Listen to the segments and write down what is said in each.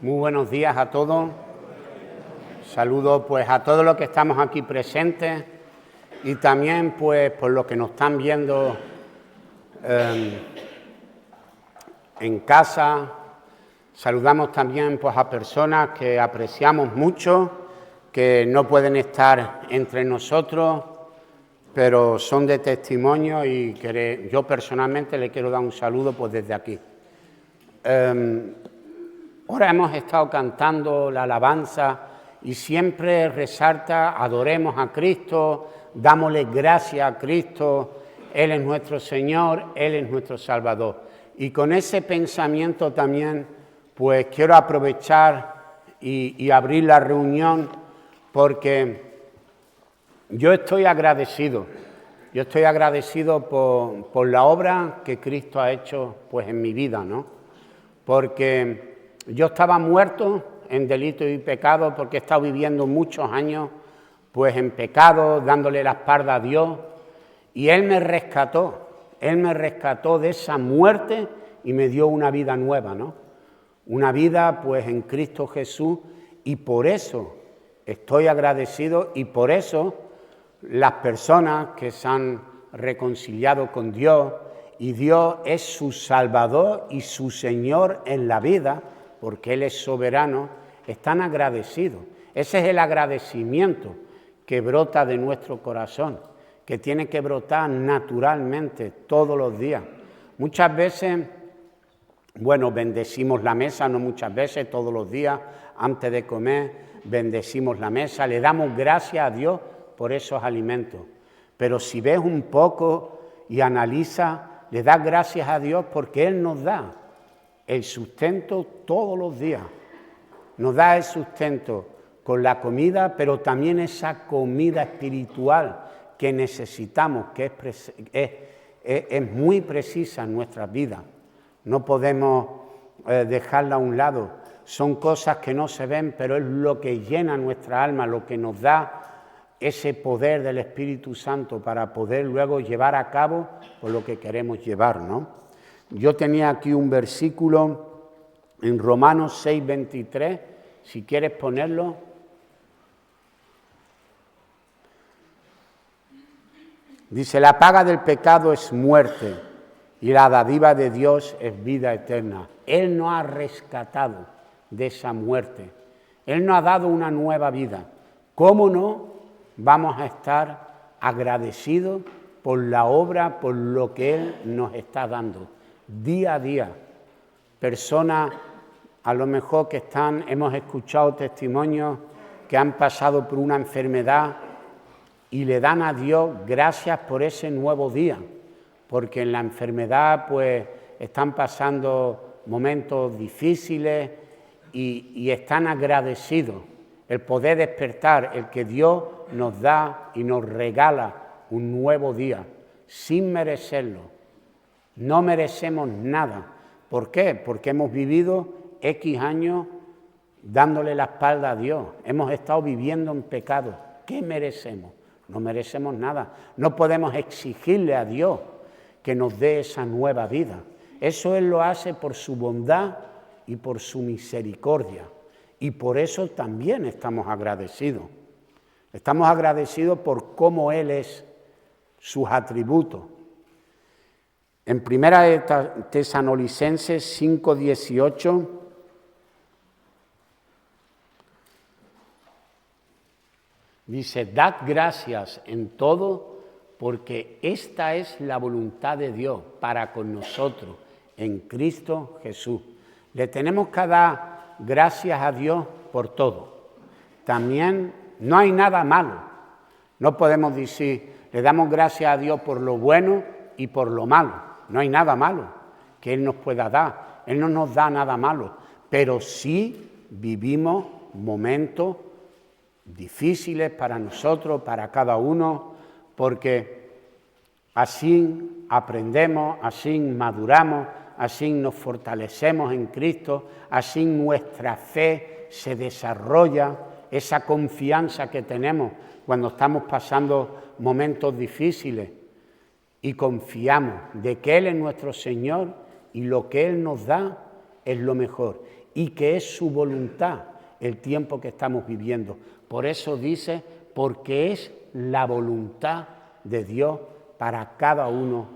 Muy buenos días a todos. Saludo pues a todos los que estamos aquí presentes y también pues por los que nos están viendo en casa. Saludamos también pues a personas que apreciamos mucho, que no pueden estar entre nosotros, pero son de testimonio y que yo personalmente le quiero dar un saludo pues desde aquí. Ahora hemos estado cantando la alabanza y siempre resalta, adoremos a Cristo, dámosle gracias a Cristo, Él es nuestro Señor, Él es nuestro Salvador. Y con ese pensamiento también, pues quiero aprovechar y abrir la reunión porque yo estoy agradecido por la obra que Cristo ha hecho pues en mi vida, ¿no? Porque yo estaba muerto en delitos y pecados porque he estado viviendo muchos años pues en pecado, dándole la espalda a Dios, y Él me rescató de esa muerte y me dio una vida nueva, ¿no? Una vida pues en Cristo Jesús, y por eso estoy agradecido y por eso las personas que se han reconciliado con Dios y Dios es su Salvador y su Señor en la vida, porque Él es soberano, están agradecidos. Ese es el agradecimiento que brota de nuestro corazón, que tiene que brotar naturalmente todos los días. Muchas veces, bendecimos la mesa, no muchas veces, todos los días, antes de comer, bendecimos la mesa, le damos gracias a Dios por esos alimentos. Pero si ves un poco y analizas, le das gracias a Dios porque Él nos da el sustento todos los días. Nos da el sustento con la comida, pero también esa comida espiritual que necesitamos, que es muy precisa en nuestras vidas. No podemos dejarla a un lado. Son cosas que no se ven, pero es lo que llena nuestra alma, lo que nos da ese poder del Espíritu Santo para poder luego llevar a cabo por lo que queremos llevar, ¿no? Yo tenía aquí un versículo en Romanos 6:23, si quieres ponerlo. Dice, la paga del pecado es muerte y la dádiva de Dios es vida eterna. Él nos ha rescatado de esa muerte. Él nos ha dado una nueva vida. ¿Cómo no vamos a estar agradecidos por la obra, por lo que Él nos está dando? Día a día, personas a lo mejor que hemos escuchado testimonios que han pasado por una enfermedad y le dan a Dios gracias por ese nuevo día, porque en la enfermedad pues están pasando momentos difíciles y están agradecidos. El poder despertar, el que Dios nos da y nos regala un nuevo día, sin merecerlo. No merecemos nada. ¿Por qué? Porque hemos vivido X años dándole la espalda a Dios. Hemos estado viviendo en pecado. ¿Qué merecemos? No merecemos nada. No podemos exigirle a Dios que nos dé esa nueva vida. Eso Él lo hace por su bondad y por su misericordia. Y por eso también estamos agradecidos. Estamos agradecidos por cómo Él es, sus atributos. En 1 Tesalonicenses 5:18 dice, dad gracias en todo, porque esta es la voluntad de Dios para con nosotros, en Cristo Jesús. Le tenemos que dar gracias a Dios por todo. También no hay nada malo. No podemos decir, le damos gracias a Dios por lo bueno y por lo malo. No hay nada malo que Él nos pueda dar. Él no nos da nada malo, pero sí vivimos momentos difíciles para nosotros, para cada uno, porque así aprendemos, así maduramos, así nos fortalecemos en Cristo, así nuestra fe se desarrolla, esa confianza que tenemos cuando estamos pasando momentos difíciles. Y confiamos de que Él es nuestro Señor y lo que Él nos da es lo mejor. y que es su voluntad el tiempo que estamos viviendo. Por eso dice, porque es la voluntad de Dios para cada uno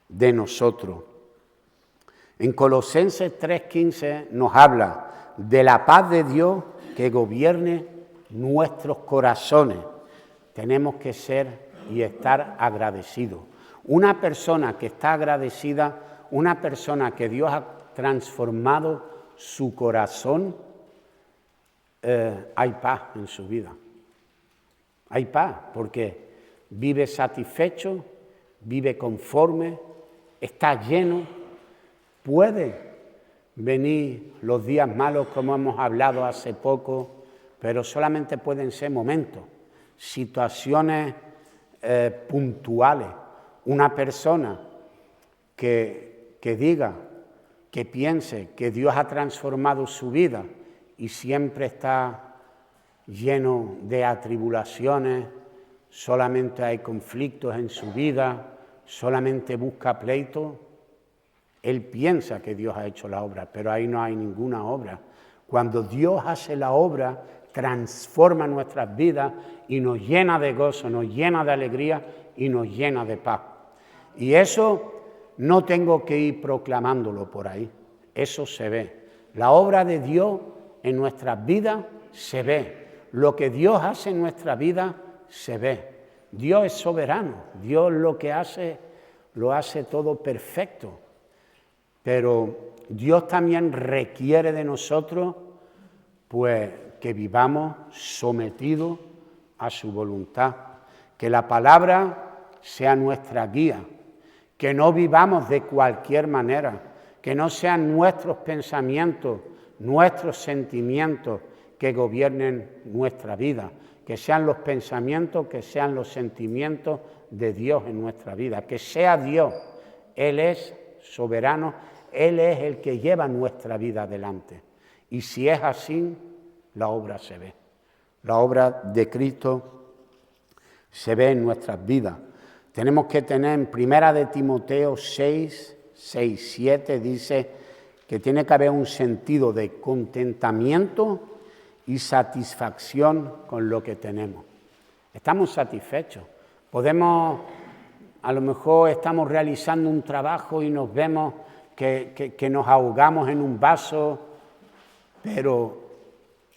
de nosotros. En Colosenses 3:15 nos habla de la paz de Dios que gobierne nuestros corazones. Tenemos que ser y estar agradecidos. Una persona que está agradecida, una persona que Dios ha transformado su corazón, hay paz en su vida. Hay paz porque vive satisfecho, vive conforme, está lleno. Puede venir los días malos, como hemos hablado hace poco, pero solamente pueden ser momentos, situaciones puntuales. Una persona que diga, que piense que Dios ha transformado su vida y siempre está lleno de atribulaciones, solamente hay conflictos en su vida, solamente busca pleito, él piensa que Dios ha hecho la obra, pero ahí no hay ninguna obra. Cuando Dios hace la obra, transforma nuestras vidas y nos llena de gozo, nos llena de alegría y nos llena de paz. Y eso no tengo que ir proclamándolo por ahí, eso se ve. La obra de Dios en nuestras vidas se ve. Lo que Dios hace en nuestra vida se ve. Dios es soberano, Dios lo que hace, lo hace todo perfecto. Pero Dios también requiere de nosotros, pues, que vivamos sometidos a su voluntad, que la palabra sea nuestra guía, que no vivamos de cualquier manera, que no sean nuestros pensamientos, nuestros sentimientos que gobiernen nuestra vida, que sean los pensamientos, que sean los sentimientos de Dios en nuestra vida, que sea Dios. Él es soberano, Él es el que lleva nuestra vida adelante. Y si es así, la obra se ve. La obra de Cristo se ve en nuestras vidas. Tenemos que tener en 1 de Timoteo 6:7, dice que tiene que haber un sentido de contentamiento y satisfacción con lo que tenemos. Estamos satisfechos. Podemos, a lo mejor estamos realizando un trabajo y nos vemos que nos ahogamos en un vaso, pero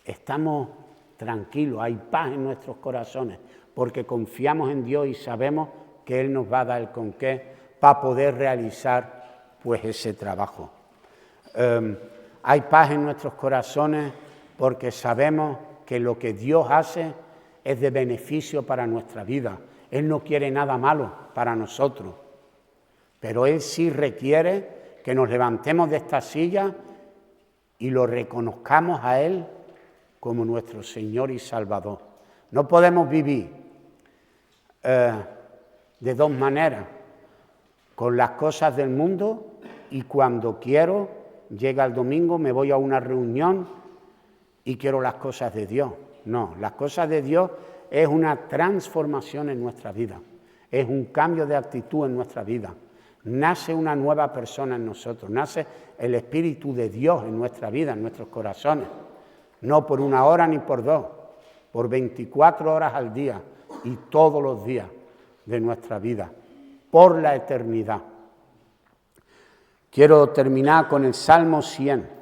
estamos tranquilos, hay paz en nuestros corazones, porque confiamos en Dios y sabemos que Él nos va a dar el con qué para poder realizar pues ese trabajo. Hay paz en nuestros corazones porque sabemos que lo que Dios hace es de beneficio para nuestra vida. Él no quiere nada malo para nosotros, pero Él sí requiere que nos levantemos de esta silla y lo reconozcamos a Él como nuestro Señor y Salvador. No podemos vivir de dos maneras, con las cosas del mundo y cuando quiero, llega el domingo, me voy a una reunión y quiero las cosas de Dios. No, las cosas de Dios es una transformación en nuestra vida, es un cambio de actitud en nuestra vida. Nace una nueva persona en nosotros, nace el Espíritu de Dios en nuestra vida, en nuestros corazones. No por una hora ni por dos, por 24 horas al día y todos los días de nuestra vida, por la eternidad. Quiero terminar con el Salmo 100.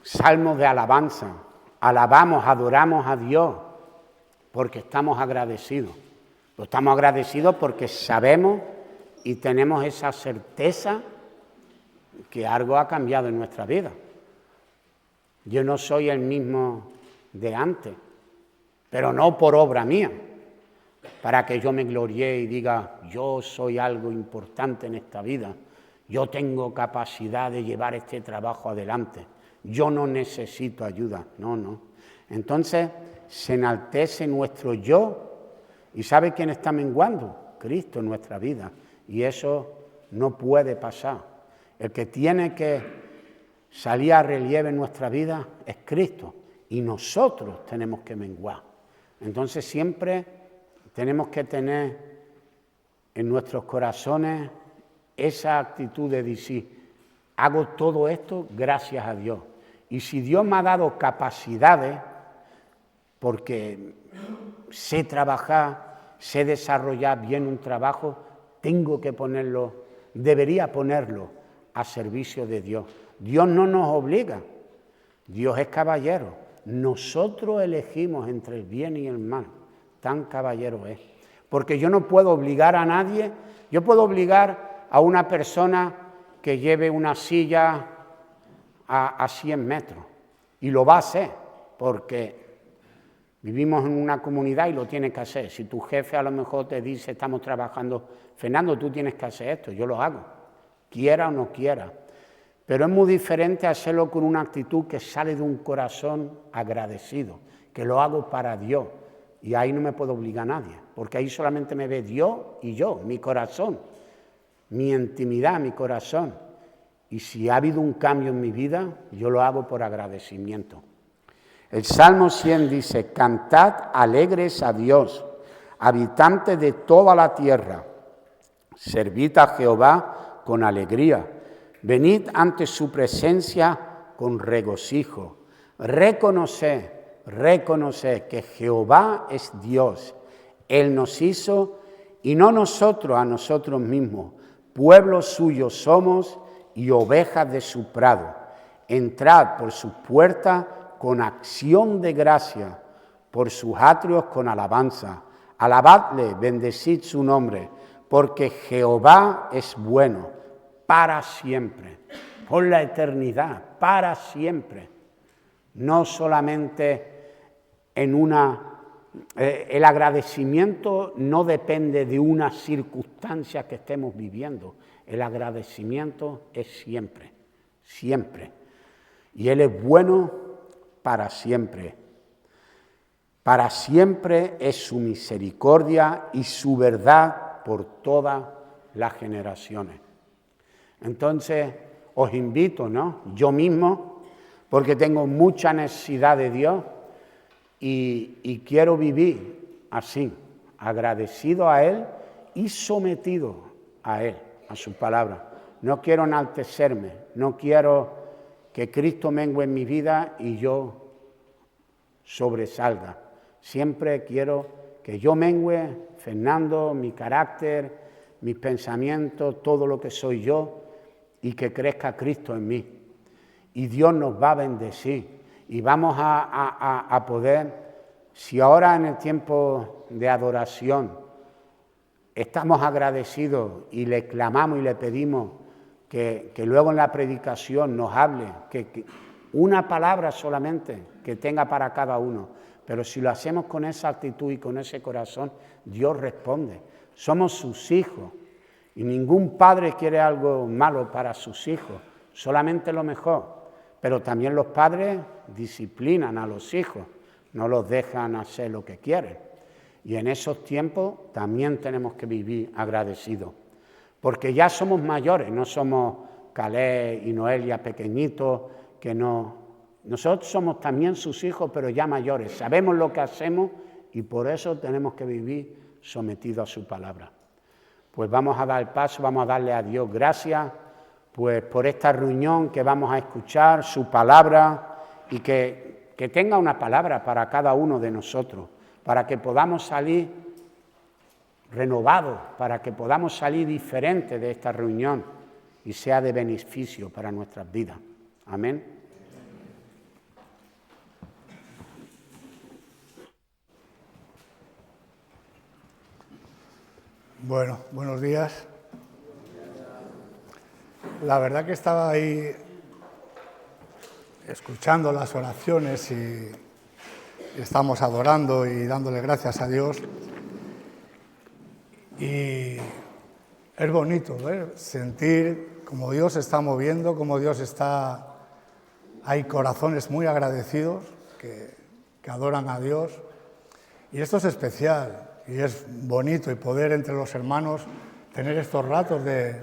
Salmos de alabanza. Alabamos, adoramos a Dios porque estamos agradecidos. Estamos agradecidos porque sabemos y tenemos esa certeza que algo ha cambiado en nuestra vida. Yo no soy el mismo de antes, pero no por obra mía, para que yo me gloríe y diga, yo soy algo importante en esta vida, yo tengo capacidad de llevar este trabajo adelante. Yo no necesito ayuda, no. Entonces se enaltece nuestro yo y ¿sabe quién está menguando? Cristo en nuestra vida. Y eso no puede pasar, El que tiene que salir a relieve en nuestra vida es Cristo y nosotros tenemos que menguar. Entonces siempre tenemos que tener en nuestros corazones esa actitud de decir, hago todo esto gracias a Dios. Y si Dios me ha dado capacidades, porque sé trabajar, sé desarrollar bien un trabajo, tengo que ponerlo, debería ponerlo a servicio de Dios. Dios no nos obliga, Dios es caballero. Nosotros elegimos entre el bien y el mal, tan caballero es. Porque yo no puedo obligar a nadie, yo puedo obligar a una persona que lleve una silla a 100 metros, y lo va a hacer, porque vivimos en una comunidad y lo tienes que hacer. Si tu jefe a lo mejor te dice, estamos trabajando, Fernando, tú tienes que hacer esto, yo lo hago, quiera o no quiera. Pero es muy diferente hacerlo con una actitud que sale de un corazón agradecido, que lo hago para Dios. Y ahí no me puedo obligar a nadie, porque ahí solamente me ve Dios y yo, mi corazón, mi intimidad, mi corazón. Y si ha habido un cambio en mi vida, yo lo hago por agradecimiento. El Salmo 100 dice, cantad alegres a Dios, habitantes de toda la tierra, servid a Jehová con alegría, venid ante su presencia con regocijo, reconoced que Jehová es Dios, Él nos hizo y no nosotros a nosotros mismos, pueblo suyo somos y ovejas de su prado. Entrad por sus puertas con acción de gracia, por sus atrios con alabanza. Alabadle, bendecid su nombre, porque Jehová es bueno para siempre, por la eternidad, para siempre. No solamente en el agradecimiento no depende de una circunstancia que estemos viviendo. El agradecimiento es siempre, siempre. Y Él es bueno para siempre. Para siempre es su misericordia y su verdad por todas las generaciones. Entonces, os invito, ¿no? Yo mismo, porque tengo mucha necesidad de Dios y quiero vivir así, agradecido a Él y sometido a Él, a su palabra. No quiero enaltecerme, no quiero que Cristo mengue en mi vida y yo sobresalga. Siempre quiero que yo mengue, Fernando, mi carácter, mis pensamientos, todo lo que soy yo, y que crezca Cristo en mí. Y Dios nos va a bendecir y vamos a poder, si ahora en el tiempo de adoración estamos agradecidos y le clamamos y le pedimos que luego en la predicación nos hable, que una palabra solamente que tenga para cada uno, pero si lo hacemos con esa actitud y con ese corazón, Dios responde. Somos sus hijos y ningún padre quiere algo malo para sus hijos, solamente lo mejor. Pero también los padres disciplinan a los hijos, no los dejan hacer lo que quieren. Y en esos tiempos también tenemos que vivir agradecidos, porque ya somos mayores, no somos Caleb y Noelia pequeñitos, que no. Nosotros somos también sus hijos, pero ya mayores, sabemos lo que hacemos y por eso tenemos que vivir sometidos a su palabra. Pues vamos a dar el paso, vamos a darle a Dios gracias, pues por esta reunión que vamos a escuchar su palabra y que tenga una palabra para cada uno de nosotros, para que podamos salir renovados, para que podamos salir diferentes de esta reunión y sea de beneficio para nuestras vidas. Amén. Bueno, buenos días. La verdad que estaba ahí escuchando las oraciones y estamos adorando y dándole gracias a Dios. Y es bonito sentir cómo Dios se está moviendo, cómo Dios está. Hay corazones muy agradecidos que adoran a Dios. Y esto es especial. Y es bonito y poder entre los hermanos tener estos ratos de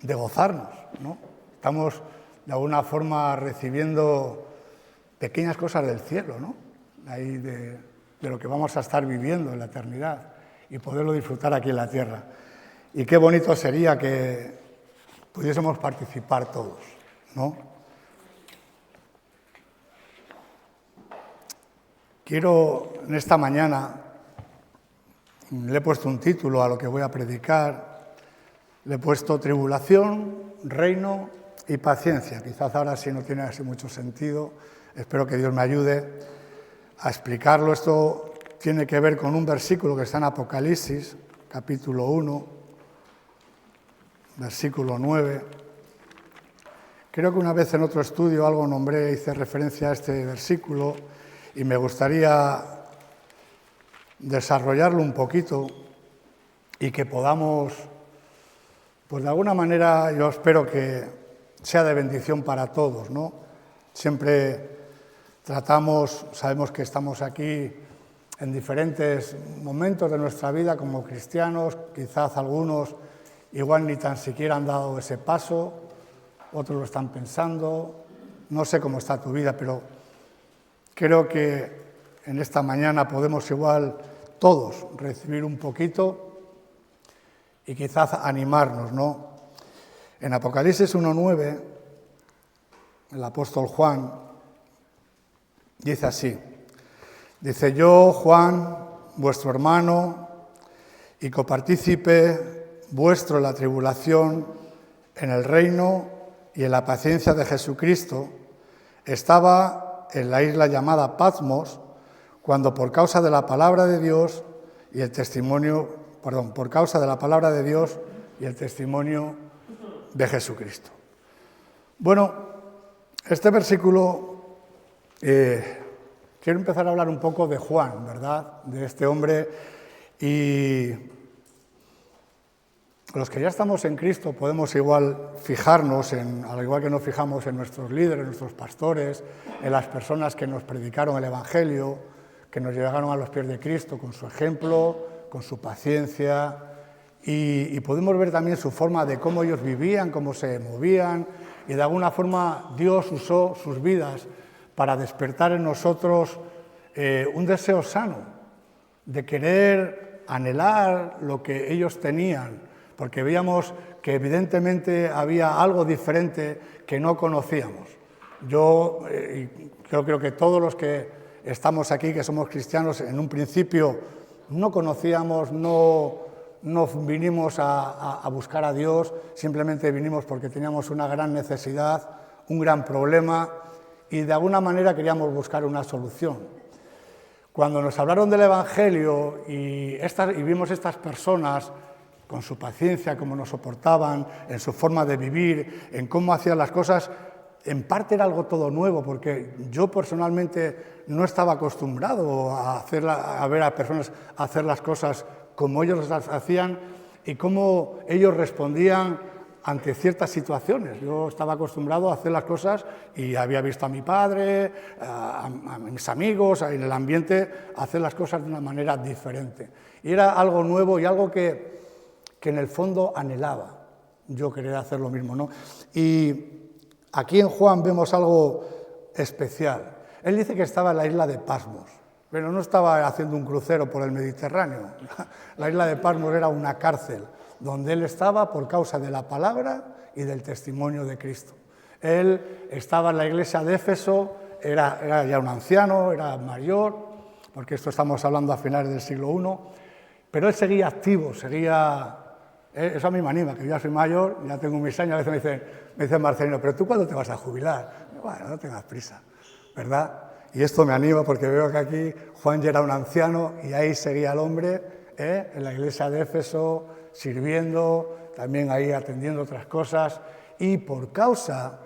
de gozarnos, ¿no? Estamos de alguna forma recibiendo pequeñas cosas del cielo, ¿no? Ahí de lo que vamos a estar viviendo en la eternidad y poderlo disfrutar aquí en la tierra. Y qué bonito sería que pudiésemos participar todos, ¿no? Quiero, en esta mañana, le he puesto un título a lo que voy a predicar, le he puesto tribulación, reino y paciencia. Quizás ahora sí no tiene así mucho sentido, espero que Dios me ayude a explicarlo. Esto tiene que ver con un versículo que está en Apocalipsis, capítulo 1, versículo 9. Creo que una vez en otro estudio algo nombré, hice referencia a este versículo y me gustaría desarrollarlo un poquito y que podamos, pues de alguna manera yo espero que sea de bendición para todos, ¿no? Siempre sabemos que estamos aquí en diferentes momentos de nuestra vida como cristianos, quizás algunos igual ni tan siquiera han dado ese paso, otros lo están pensando, no sé cómo está tu vida, pero creo que en esta mañana podemos igual todos recibir un poquito y quizás animarnos, ¿no? En Apocalipsis 1:9, el apóstol Juan dice así, dice: yo, Juan, vuestro hermano y copartícipe vuestro en la tribulación, en el reino y en la paciencia de Jesucristo, estaba en la isla llamada Patmos, cuando por causa de la palabra de Dios y el testimonio, por causa de la palabra de Dios y el testimonio de Jesucristo. Bueno, este versículo, quiero empezar a hablar un poco de Juan, ¿verdad? De este hombre, y los que ya estamos en Cristo podemos igual fijarnos, al igual que nos fijamos en nuestros líderes, nuestros pastores, en las personas que nos predicaron el Evangelio, que nos llegaron a los pies de Cristo con su ejemplo, con su paciencia, y podemos ver también su forma de cómo ellos vivían, cómo se movían, y de alguna forma Dios usó sus vidas para despertar en nosotros un deseo sano, de querer anhelar lo que ellos tenían, porque veíamos que evidentemente había algo diferente que no conocíamos. Yo creo que todos los que estamos aquí, que somos cristianos, en un principio no conocíamos, no vinimos a buscar a Dios, simplemente vinimos porque teníamos una gran necesidad, un gran problema, y de alguna manera queríamos buscar una solución. Cuando nos hablaron del Evangelio y vimos estas personas con su paciencia, cómo nos soportaban, en su forma de vivir, en cómo hacían las cosas, en parte era algo todo nuevo, porque yo personalmente no estaba acostumbrado a ver a personas hacer las cosas como ellos las hacían y cómo ellos respondían ante ciertas situaciones. Yo estaba acostumbrado a hacer las cosas y había visto a mi padre, a mis amigos, en el ambiente, hacer las cosas de una manera diferente. Y era algo nuevo y algo que en el fondo anhelaba. Yo quería hacer lo mismo, ¿no? Y aquí en Juan vemos algo especial. Él dice que estaba en la isla de Patmos, pero no estaba haciendo un crucero por el Mediterráneo. La isla de Patmos era una cárcel donde él estaba por causa de la palabra y del testimonio de Cristo. Él estaba en la iglesia de Éfeso, era ya un anciano, era mayor, porque esto estamos hablando a finales del siglo I, pero él seguía activo, eso a mí me anima, que yo ya soy mayor, ya tengo mis años, a veces me dicen Marcelino, pero ¿tú cuándo te vas a jubilar? Bueno, no tengas prisa, ¿verdad? Y esto me anima porque veo que aquí Juan ya era un anciano y ahí seguía el hombre, en la iglesia de Éfeso, sirviendo, también ahí atendiendo otras cosas, y por causa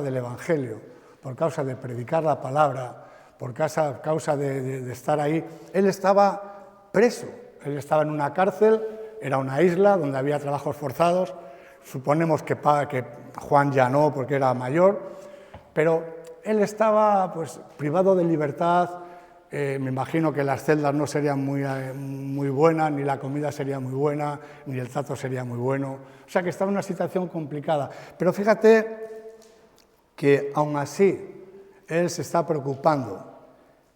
del Evangelio, por causa de predicar la palabra, por causa de estar ahí, él estaba preso, él estaba en una cárcel. Era una isla donde había trabajos forzados, suponemos que Juan ya no porque era mayor, pero él estaba pues, privado de libertad, me imagino que las celdas no serían muy buenas, ni la comida sería muy buena, ni el trato sería muy bueno. O sea que estaba en una situación complicada. Pero fíjate que aún así él se está preocupando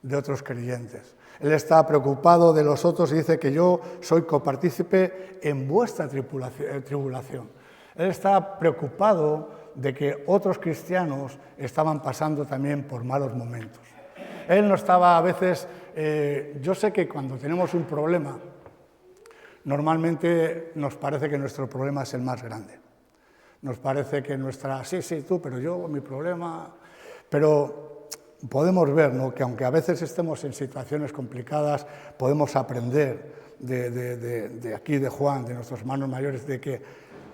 de otros creyentes. Él está preocupado de los otros y dice que yo soy copartícipe en vuestra tribulación. Él está preocupado de que otros cristianos estaban pasando también por malos momentos. Él no estaba a veces... yo sé que cuando tenemos un problema, normalmente nos parece que nuestro problema es el más grande. Nos parece que sí, tú, pero yo, mi problema... Pero podemos ver, ¿no?, que aunque a veces estemos en situaciones complicadas, podemos aprender de aquí, de Juan, de nuestros hermanos mayores, de que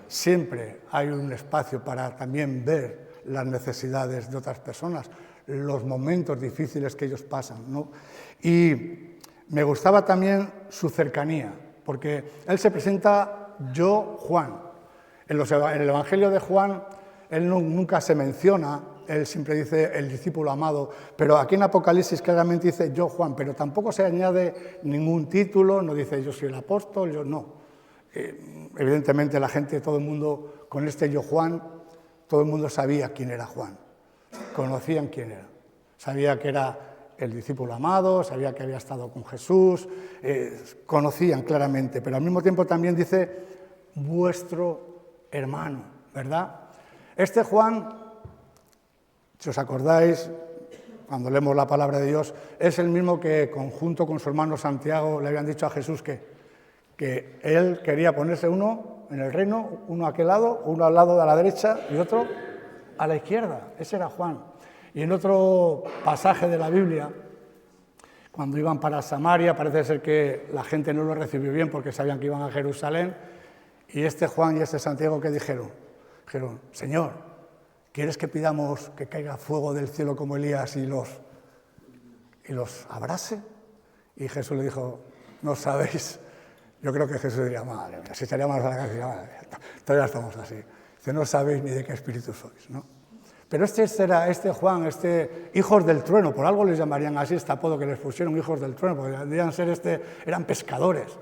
siempre hay un espacio para también ver las necesidades de otras personas, los momentos difíciles que ellos pasan, ¿no? Y me gustaba también su cercanía, porque él se presenta yo, Juan. En el Evangelio de Juan, él nunca se menciona, él siempre dice el discípulo amado, pero aquí en Apocalipsis claramente dice yo, Juan, pero tampoco se añade ningún título, no dice yo soy el apóstol, yo no. Evidentemente la gente, todo el mundo, con este yo, Juan, todo el mundo sabía quién era Juan. Conocían quién era. Sabía que era el discípulo amado, sabía que había estado con Jesús, conocían claramente, pero al mismo tiempo también dice vuestro hermano, ¿verdad? Este Juan, si os acordáis, cuando leemos la palabra de Dios, es el mismo que junto con su hermano Santiago le habían dicho a Jesús que él quería ponerse uno en el reino, uno a aquel lado, uno al lado de la derecha y otro a la izquierda. Ese era Juan. Y en otro pasaje de la Biblia, cuando iban para Samaria, parece ser que la gente no lo recibió bien porque sabían que iban a Jerusalén, y este Juan y este Santiago, ¿qué dijeron? Dijeron, Señor, ¿quieres que pidamos que caiga fuego del cielo como Elías y los abrase? Y Jesús le dijo, no sabéis. Yo creo que Jesús diría, madre mía, si estaríamos a la casa, diría, madre mía, todavía estamos así. Dice, no sabéis ni de qué espíritu sois, ¿no? Pero este Juan, hijos del trueno, por algo les llamarían así este apodo que les pusieron, hijos del trueno, porque debían ser eran pescadores.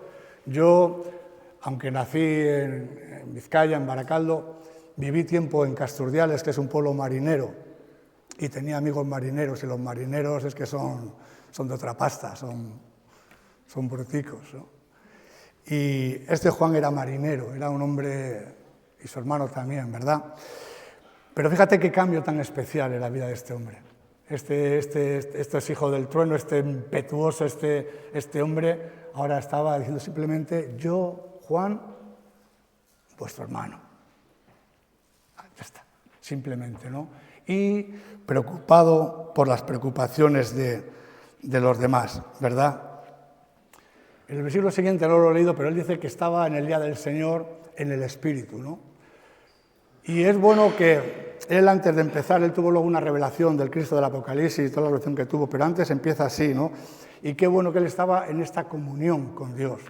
Yo, aunque nací en Vizcaya, en Baracaldo, viví tiempo en Casturdiales, que es un pueblo marinero, y tenía amigos marineros, y los marineros es que son de otra pasta, son bruticos, ¿no? Y este Juan era marinero, era un hombre, y su hermano también, ¿verdad? Pero fíjate qué cambio tan especial en la vida de este hombre. Este es hijo del trueno, impetuoso, este hombre, ahora estaba diciendo simplemente, yo, Juan, vuestro hermano. Ya está, simplemente, ¿no? Y preocupado por las preocupaciones de los demás, ¿verdad? En el versículo siguiente no lo he leído, pero él dice que estaba en el día del Señor en el Espíritu, ¿no? Y es bueno que él, antes de empezar, él tuvo luego una revelación del Cristo del Apocalipsis y toda la revelación que tuvo, pero antes empieza así, ¿no? Y qué bueno que él estaba en esta comunión con Dios.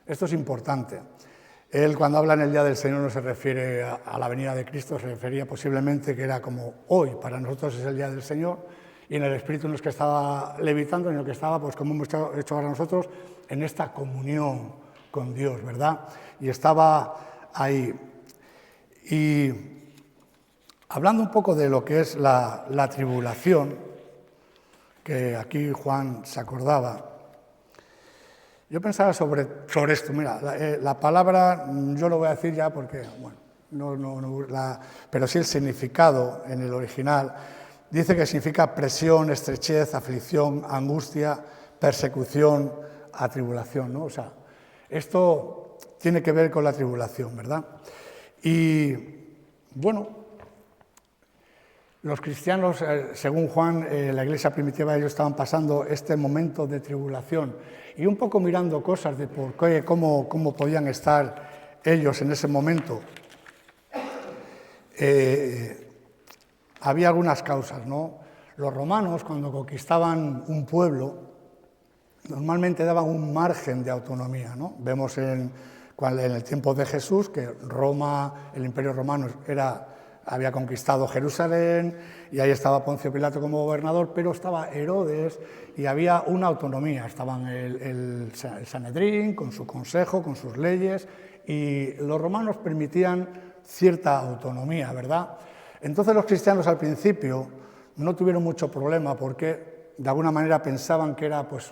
Esto es importante. Él, cuando habla en el día del Señor, no se refiere a la venida de Cristo, se refería posiblemente que era como hoy, para nosotros es el día del Señor, y en el Espíritu no es que estaba levitando, sino que estaba, pues como hemos hecho ahora nosotros, en esta comunión con Dios, ¿verdad? Y estaba ahí. Y hablando un poco de lo que es la tribulación, que aquí Juan se acordaba, yo pensaba sobre esto. Mira, la palabra, yo lo voy a decir ya porque, bueno, pero sí el significado en el original, dice que significa presión, estrechez, aflicción, angustia, persecución, atribulación, ¿no? O sea, esto tiene que ver con la tribulación, ¿verdad? Y, bueno, los cristianos, según Juan, la iglesia primitiva, ellos estaban pasando este momento de tribulación y un poco mirando cosas de por qué, cómo podían estar ellos en ese momento. Había algunas causas, ¿no? Los romanos, cuando conquistaban un pueblo, normalmente daban un margen de autonomía, ¿no? Vemos en el tiempo de Jesús que Roma, el Imperio Romano, era había conquistado Jerusalén y ahí estaba Poncio Pilato como gobernador, pero estaba Herodes y había una autonomía. Estaban el Sanedrín con su consejo, con sus leyes, y los romanos permitían cierta autonomía, ¿verdad? Entonces los cristianos al principio no tuvieron mucho problema porque de alguna manera pensaban que era pues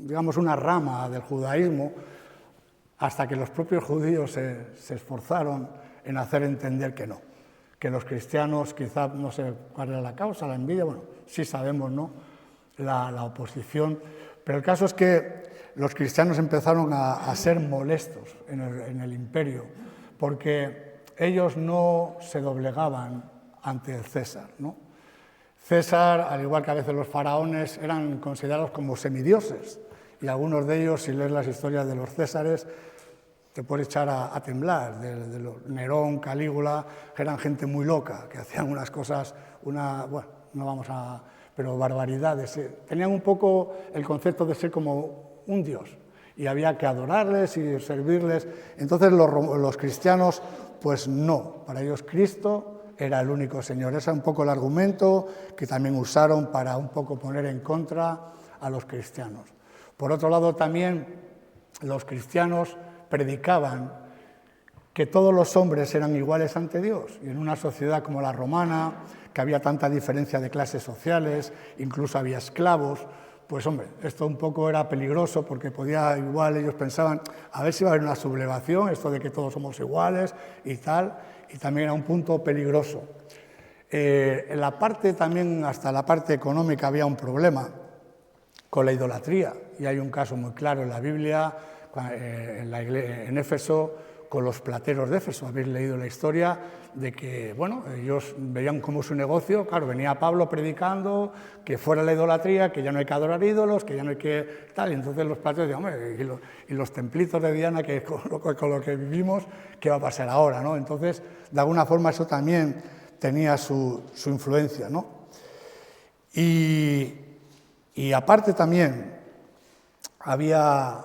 digamos una rama del judaísmo, hasta que los propios judíos se esforzaron en hacer entender que no, que los cristianos, quizá no sé cuál era la causa, la envidia, bueno, sí sabemos, ¿no?, la oposición, pero el caso es que los cristianos empezaron a ser molestos en el imperio, porque ellos no se doblegaban ante el César, ¿no? César, al igual que a veces los faraones, eran considerados como semidioses, y algunos de ellos, si lees las historias de los Césares, te puedes echar a temblar, de Nerón, Calígula, que eran gente muy loca, que hacían unas cosas, bueno, no vamos a... pero barbaridades. Tenían un poco el concepto de ser como un dios, y había que adorarles y servirles. Entonces los cristianos, pues no, para ellos Cristo era el único Señor. Ese es un poco el argumento que también usaron para un poco poner en contra a los cristianos. Por otro lado, también los cristianos predicaban que todos los hombres eran iguales ante Dios, y en una sociedad como la romana, que había tanta diferencia de clases sociales, incluso había esclavos, pues hombre, esto un poco era peligroso porque podía, igual ellos pensaban, a ver si va a haber una sublevación, esto de que todos somos iguales y tal, y también era un punto peligroso. En la parte también, hasta la parte económica, había un problema con la idolatría, y hay un caso muy claro en la Biblia, en Éfeso, con los plateros de Éfeso. Habéis leído la historia de que, bueno, ellos veían como su negocio, claro, venía Pablo predicando que fuera la idolatría, que ya no hay que adorar ídolos, que ya no hay que tal, y entonces los plateros decían, hombre, y los templitos de Diana, que con lo que vivimos, ¿qué va a pasar ahora, no? Entonces, de alguna forma eso también tenía su influencia, ¿no? Y aparte también había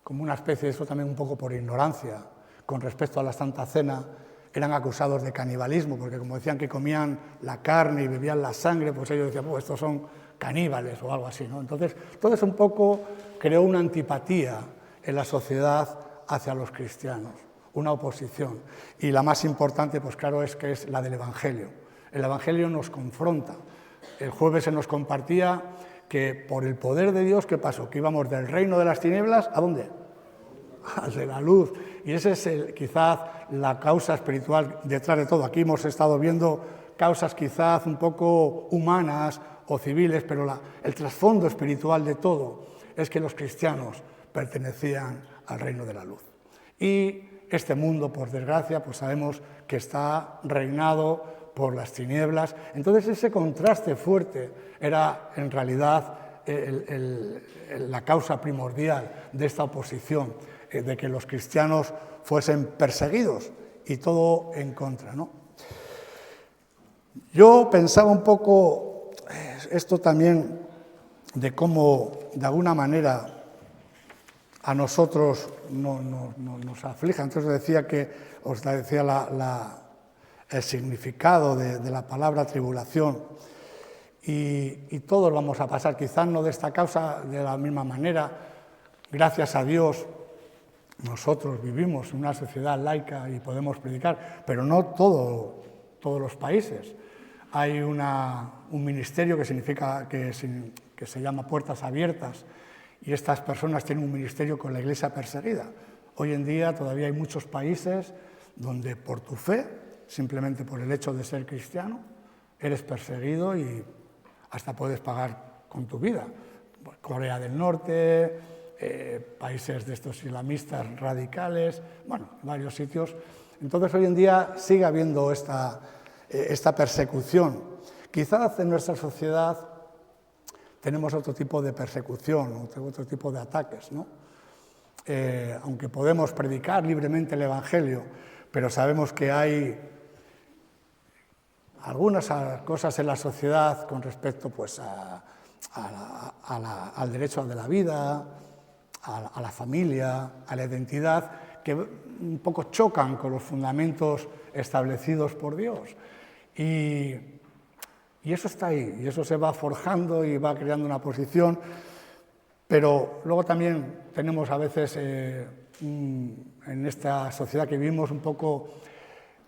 como una especie, eso también un poco por ignorancia, con respecto a la Santa Cena, eran acusados de canibalismo, porque como decían que comían la carne y bebían la sangre, pues ellos decían, pues estos son caníbales o algo así, ¿no? Entonces, todo eso un poco creó una antipatía en la sociedad hacia los cristianos, una oposición. Y la más importante, pues claro, es que es la del Evangelio. El Evangelio nos confronta. El jueves se nos compartía que por el poder de Dios, ¿qué pasó? Que íbamos del reino de las tinieblas, ¿a dónde? Al de la luz. Y esa es quizás la causa espiritual detrás de todo. Aquí hemos estado viendo causas quizás un poco humanas o civiles, pero el trasfondo espiritual de todo es que los cristianos pertenecían al reino de la luz. Y este mundo, por desgracia, pues sabemos que está reinado por las tinieblas. Entonces ese contraste fuerte era en realidad la causa primordial de esta oposición, de que los cristianos fuesen perseguidos y todo en contra, ¿no? Yo pensaba un poco esto también de cómo de alguna manera a nosotros nos aflige. Entonces os decía el significado de la palabra tribulación, y todos vamos a pasar, quizás no de esta causa de la misma manera. Gracias a Dios nosotros vivimos en una sociedad laica y podemos predicar, pero no todos los países. Hay un ministerio que se llama Puertas Abiertas, y estas personas tienen un ministerio con la Iglesia perseguida. Hoy en día todavía hay muchos países donde por tu fe, simplemente por el hecho de ser cristiano, eres perseguido y hasta puedes pagar con tu vida. Corea del Norte, países de estos islamistas radicales, bueno, varios sitios. Entonces hoy en día sigue habiendo esta persecución. Quizás en nuestra sociedad tenemos otro tipo de persecución, otro tipo de ataques, ¿no? Aunque podemos predicar libremente el Evangelio, pero sabemos que hay algunas cosas en la sociedad con respecto pues, al derecho de la vida, a la familia, a la identidad, que un poco chocan con los fundamentos establecidos por Dios. Y eso está ahí, y eso se va forjando y va creando una posición, pero luego también tenemos a veces en esta sociedad que vivimos un poco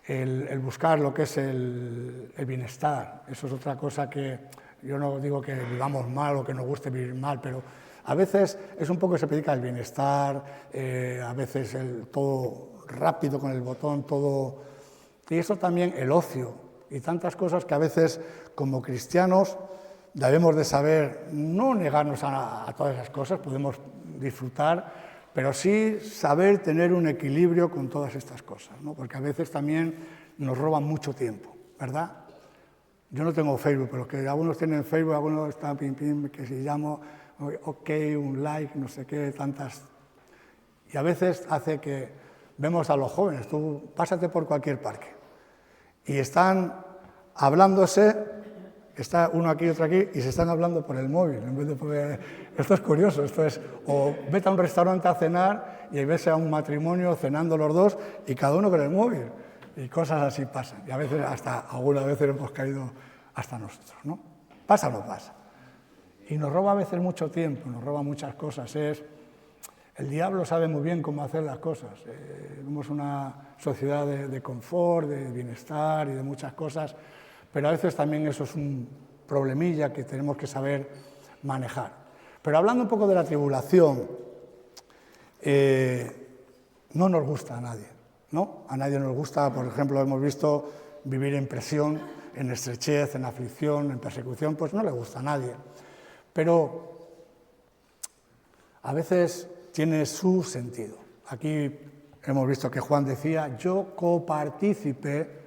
el buscar lo que es el bienestar. Eso es otra cosa que yo no digo que vivamos mal o que nos guste vivir mal, pero a veces es un poco que se predica el bienestar, a veces todo rápido con el botón, todo. Y eso también el ocio y tantas cosas que a veces como cristianos debemos de saber no negarnos a todas esas cosas, podemos disfrutar, pero sí saber tener un equilibrio con todas estas cosas, ¿no? Porque a veces también nos roban mucho tiempo, ¿verdad? Yo no tengo Facebook, pero que algunos tienen Facebook, algunos están que si llamo, ok, un like, no sé qué, tantas. Y a veces hace que vemos a los jóvenes, tú pásate por cualquier parque, y están hablándose, está uno aquí y otro aquí, y se están hablando por el móvil, en vez de poder. Esto es curioso, esto es, o vete a un restaurante a cenar y ves a un matrimonio cenando los dos y cada uno con el móvil, y cosas así pasan, y a veces algunas veces hemos caído hasta nosotros, ¿no? Pasa o no pasa. Y nos roba a veces mucho tiempo, nos roba muchas cosas, el diablo sabe muy bien cómo hacer las cosas, somos una sociedad de confort, de bienestar y de muchas cosas, pero a veces también eso es un problemilla que tenemos que saber manejar. Pero hablando un poco de la tribulación, no nos gusta a nadie, ¿no? A nadie nos gusta, por ejemplo, hemos visto vivir en presión, en estrechez, en aflicción, en persecución, pues no le gusta a nadie. Pero a veces tiene su sentido. Aquí hemos visto que Juan decía, yo copartícipe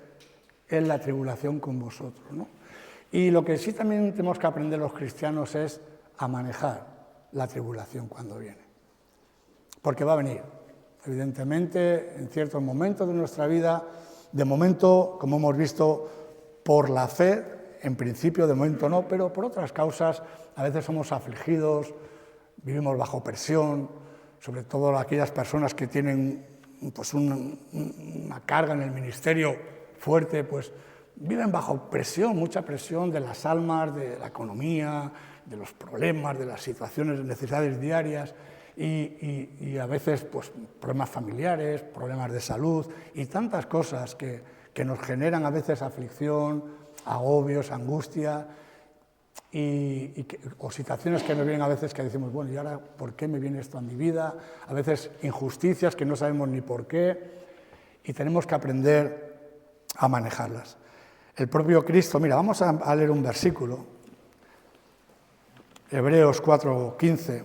en la tribulación con vosotros, ¿no? Y lo que sí también tenemos que aprender los cristianos es a manejar la tribulación cuando viene. Porque va a venir, evidentemente, en ciertos momentos de nuestra vida, de momento, como hemos visto, por la fe, en principio, de momento no, pero por otras causas, a veces somos afligidos, vivimos bajo presión, sobre todo aquellas personas que tienen pues, una carga en el ministerio fuerte, pues viven bajo presión, mucha presión de las almas, de la economía, de los problemas, de las situaciones, de necesidades diarias y a veces pues, problemas familiares, problemas de salud y tantas cosas que nos generan a veces aflicción, agobios, angustia o situaciones que nos vienen a veces que decimos, bueno, ¿y ahora por qué me viene esto a mi vida? A veces injusticias que no sabemos ni por qué y tenemos que aprender a manejarlas. El propio Cristo, mira, vamos a leer un versículo, Hebreos 4:15.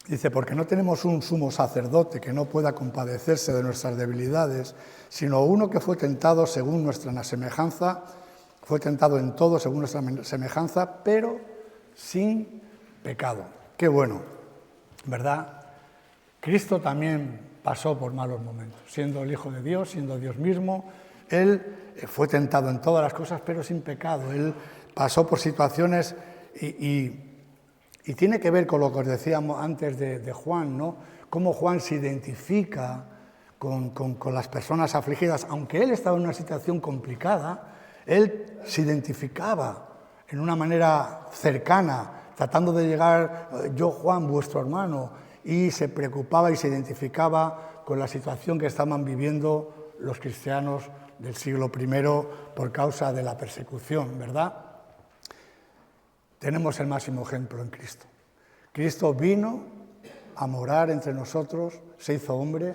Dice, porque no tenemos un sumo sacerdote que no pueda compadecerse de nuestras debilidades, sino uno que fue tentado según nuestra semejanza, fue tentado en todo según nuestra semejanza, pero sin pecado. Qué bueno, ¿verdad? Cristo también pasó por malos momentos, siendo el Hijo de Dios, siendo Dios mismo. Él fue tentado en todas las cosas, pero sin pecado. Él pasó por situaciones y tiene que ver con lo que os decíamos antes de Juan, ¿no? Cómo Juan se identifica con las personas afligidas. Aunque él estaba en una situación complicada, él se identificaba en una manera cercana, tratando de llegar, yo Juan, vuestro hermano, y se preocupaba y se identificaba con la situación que estaban viviendo los cristianos del siglo I por causa de la persecución, ¿verdad? Tenemos el máximo ejemplo en Cristo. Cristo vino a morar entre nosotros, se hizo hombre,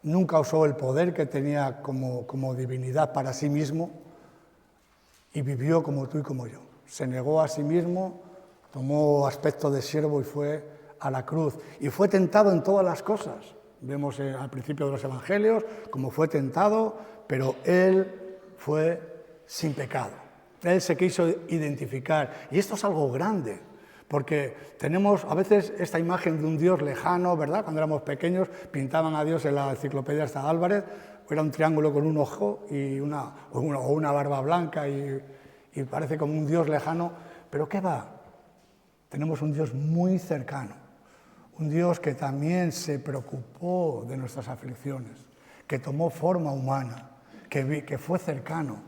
nunca usó el poder que tenía como divinidad para sí mismo y vivió como tú y como yo. Se negó a sí mismo, tomó aspecto de siervo y fue a la cruz. Y fue tentado en todas las cosas. Vemos al principio de los evangelios cómo fue tentado, pero él fue sin pecado. Él se quiso identificar. Y esto es algo grande, porque tenemos a veces esta imagen de un Dios lejano, ¿verdad? Cuando éramos pequeños pintaban a Dios en la enciclopedia esta Álvarez, fuera un triángulo con un ojo y una barba blanca y parece como un Dios lejano, pero ¿qué va? Tenemos un Dios muy cercano, un Dios que también se preocupó de nuestras aflicciones, que tomó forma humana, que fue cercano,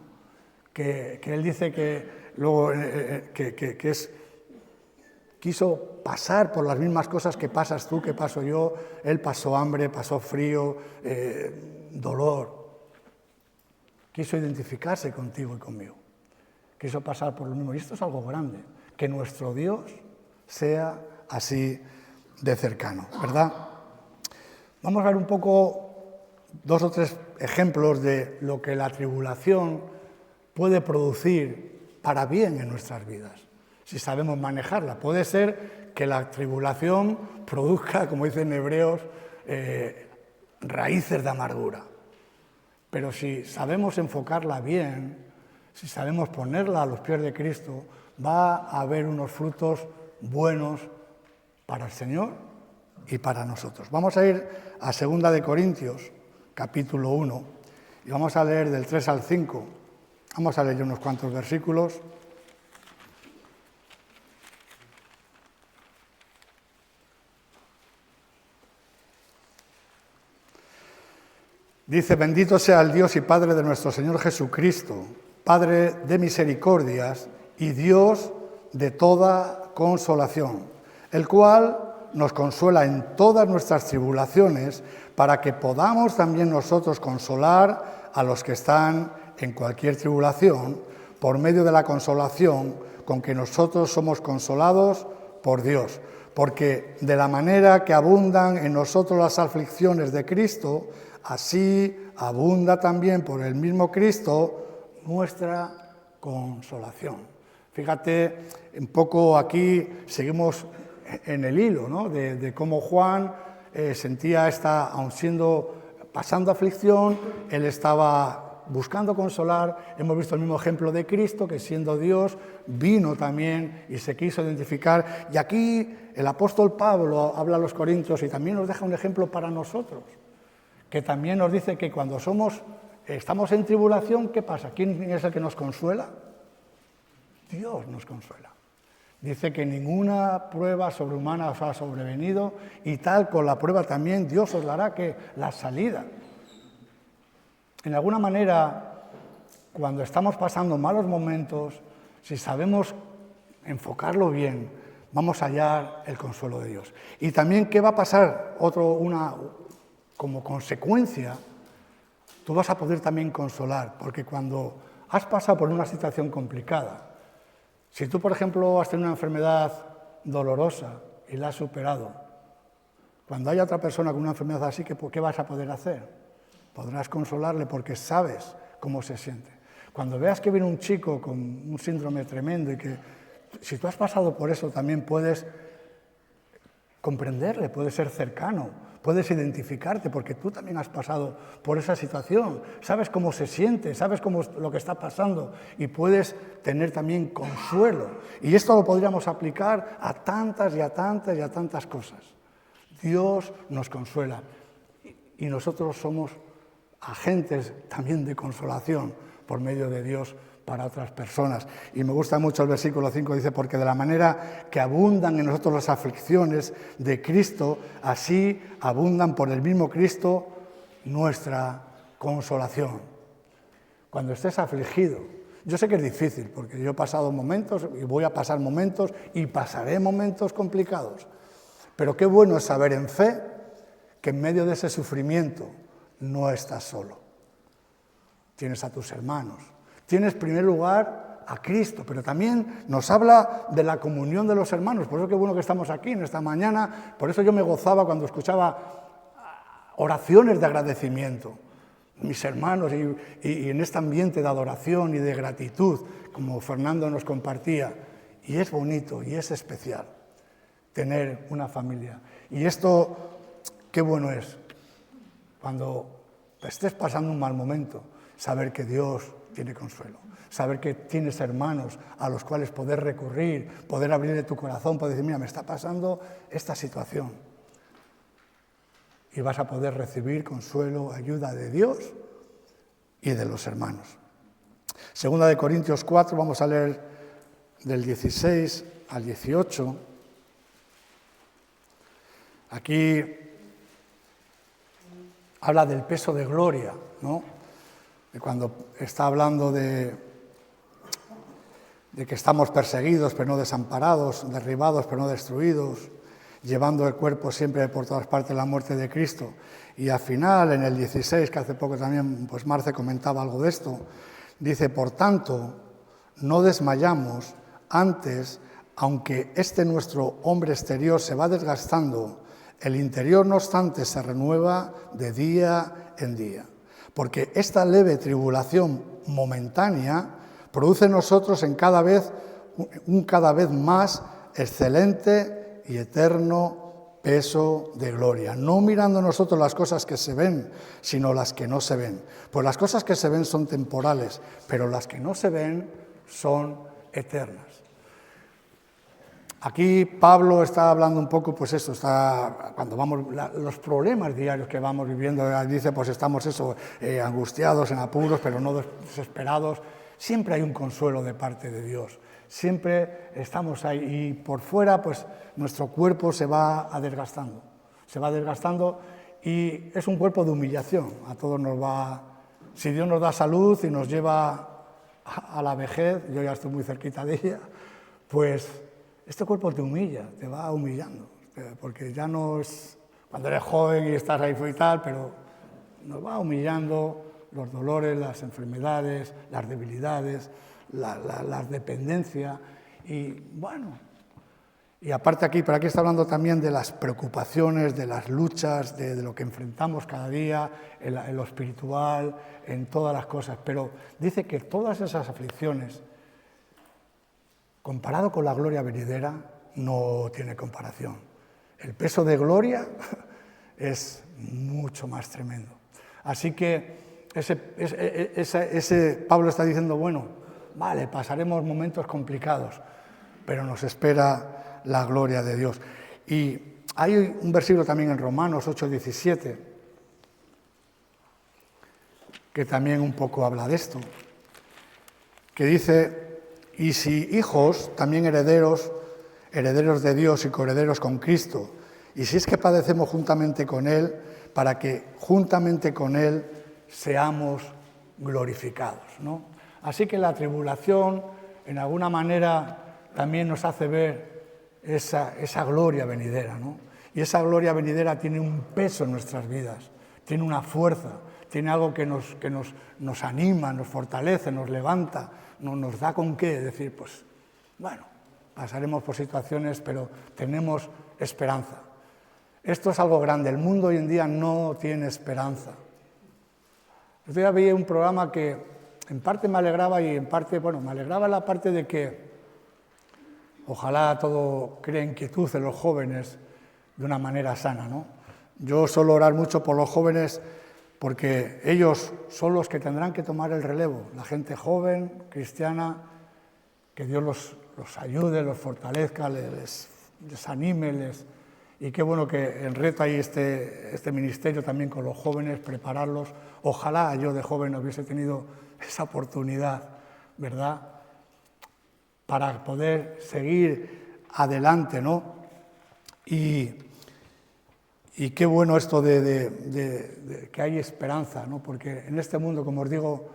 que Él dice que luego quiso pasar por las mismas cosas que pasas tú, que paso yo. Él pasó hambre, pasó frío, dolor. Quiso identificarse contigo y conmigo. Quiso pasar por lo mismo. Y esto es algo grande, que nuestro Dios sea así de cercano, ¿verdad? Vamos a ver un poco 2 o 3 ejemplos de lo que la tribulación puede producir para bien en nuestras vidas, si sabemos manejarla. Puede ser que la tribulación produzca, como dicen Hebreos, raíces de amargura. Pero si sabemos enfocarla bien, si sabemos ponerla a los pies de Cristo, va a haber unos frutos buenos para el Señor y para nosotros. Vamos a ir a 2 de Corintios, capítulo 1, y vamos a leer del 3 al 5. Vamos a leer unos cuantos versículos. Dice: bendito sea el Dios y Padre de nuestro Señor Jesucristo, Padre de misericordias y Dios de toda consolación, el cual nos consuela en todas nuestras tribulaciones, para que podamos también nosotros consolar a los que están en cualquier tribulación, por medio de la consolación con que nosotros somos consolados por Dios. Porque de la manera que abundan en nosotros las aflicciones de Cristo, así abunda también por el mismo Cristo nuestra consolación. Fíjate, un poco aquí seguimos en el hilo, ¿no? de cómo Juan sentía aun pasando aflicción, él estaba buscando consolar. Hemos visto el mismo ejemplo de Cristo, que siendo Dios vino también y se quiso identificar. Y aquí el apóstol Pablo habla a los Corintios y también nos deja un ejemplo para nosotros, que también nos dice que cuando estamos en tribulación, ¿qué pasa? ¿Quién es el que nos consuela? Dios nos consuela. Dice que ninguna prueba sobrehumana os ha sobrevenido, y tal con la prueba también Dios os dará que la salida. En alguna manera, cuando estamos pasando malos momentos, si sabemos enfocarlo bien, vamos a hallar el consuelo de Dios. Y también, ¿qué va a pasar? Como consecuencia, tú vas a poder también consolar, porque cuando has pasado por una situación complicada, si tú, por ejemplo, has tenido una enfermedad dolorosa y la has superado, cuando haya otra persona con una enfermedad así, ¿qué vas a poder hacer? Podrás consolarle porque sabes cómo se siente. Cuando veas que viene un chico con un síndrome tremendo y que si tú has pasado por eso también puedes comprenderle, puedes ser cercano, puedes identificarte porque tú también has pasado por esa situación, sabes cómo se siente, sabes lo que está pasando y puedes tener también consuelo. Y esto lo podríamos aplicar a tantas y a tantas y a tantas cosas. Dios nos consuela y nosotros somos agentes también de consolación por medio de Dios para otras personas. Y me gusta mucho el versículo 5, dice: porque de la manera que abundan en nosotros las aflicciones de Cristo, así abundan por el mismo Cristo nuestra consolación. Cuando estés afligido, yo sé que es difícil, porque yo he pasado momentos y voy a pasar momentos y pasaré momentos complicados, pero qué bueno es saber en fe que en medio de ese sufrimiento no estás solo. Tienes a tus hermanos. Tienes en primer lugar a Cristo, pero también nos habla de la comunión de los hermanos. Por eso qué bueno que estamos aquí en esta mañana. Por eso yo me gozaba cuando escuchaba oraciones de agradecimiento. Mis hermanos y en este ambiente de adoración y de gratitud, como Fernando nos compartía. Y es bonito y es especial tener una familia. Y esto, qué bueno es, cuando estés pasando un mal momento, saber que Dios tiene consuelo, saber que tienes hermanos a los cuales poder recurrir, poder abrirle tu corazón, poder decir: mira, me está pasando esta situación. Y vas a poder recibir consuelo, ayuda de Dios y de los hermanos. Segunda de Corintios 4, vamos a leer del 16 al 18. Aquí habla del peso de gloria, ¿no? De cuando está hablando de que estamos perseguidos pero no desamparados, derribados pero no destruidos, llevando el cuerpo siempre por todas partes la muerte de Cristo. Y al final, en el 16, que hace poco también pues Marce comentaba algo de esto, dice, por tanto, no desmayamos, antes, aunque este nuestro hombre exterior se va desgastando, el interior, no obstante, se renueva de día en día. Porque esta leve tribulación momentánea produce en nosotros un cada vez más excelente y eterno peso de gloria. No mirando nosotros las cosas que se ven, sino las que no se ven. Pues las cosas que se ven son temporales, pero las que no se ven son eternas. Aquí Pablo está hablando un poco, pues eso, cuando los problemas diarios que vamos viviendo, dice, pues estamos angustiados, en apuros, pero no desesperados. Siempre hay un consuelo de parte de Dios. Siempre estamos ahí y por fuera, pues nuestro cuerpo se va desgastando. Se va desgastando y es un cuerpo de humillación. A todos si Dios nos da salud y nos lleva a la vejez, yo ya estoy muy cerquita de ella, pues este cuerpo te humilla, te va humillando, porque ya no es cuando eres joven y estás ahí y tal, pero nos va humillando los dolores, las enfermedades, las debilidades, la dependencia y bueno. Y aparte pero aquí está hablando también de las preocupaciones, de las luchas, de lo que enfrentamos cada día, en lo espiritual, en todas las cosas. Pero dice que todas esas aflicciones, comparado con la gloria venidera, no tiene comparación. El peso de gloria es mucho más tremendo. Así que Pablo está diciendo, bueno, vale, pasaremos momentos complicados, pero nos espera la gloria de Dios. Y hay un versículo también en Romanos 8:17, que también un poco habla de esto, que dice, y si hijos, también herederos de Dios y coherederos con Cristo, y si es que padecemos juntamente con Él, para que juntamente con Él seamos glorificados, ¿no? Así que la tribulación, en alguna manera, también nos hace ver esa gloria venidera, ¿no? Y esa gloria venidera tiene un peso en nuestras vidas, tiene una fuerza, tiene algo que nos anima, nos fortalece, nos levanta, nos da con qué decir, pues, bueno, pasaremos por situaciones, pero tenemos esperanza. Esto es algo grande, el mundo hoy en día no tiene esperanza. Yo ya veía un programa que en parte me alegraba y en parte, me alegraba la parte de que ojalá todo crea inquietud en los jóvenes de una manera sana, ¿no? Yo suelo orar mucho por los jóvenes porque ellos son los que tendrán que tomar el relevo, la gente joven, cristiana, que Dios los ayude, los fortalezca, les anime, y qué bueno que en Reto hay este ministerio también con los jóvenes, prepararlos. Ojalá yo de joven hubiese tenido esa oportunidad, ¿verdad?, para poder seguir adelante, ¿no? Y qué bueno esto de que hay esperanza, ¿no? Porque en este mundo, como os digo,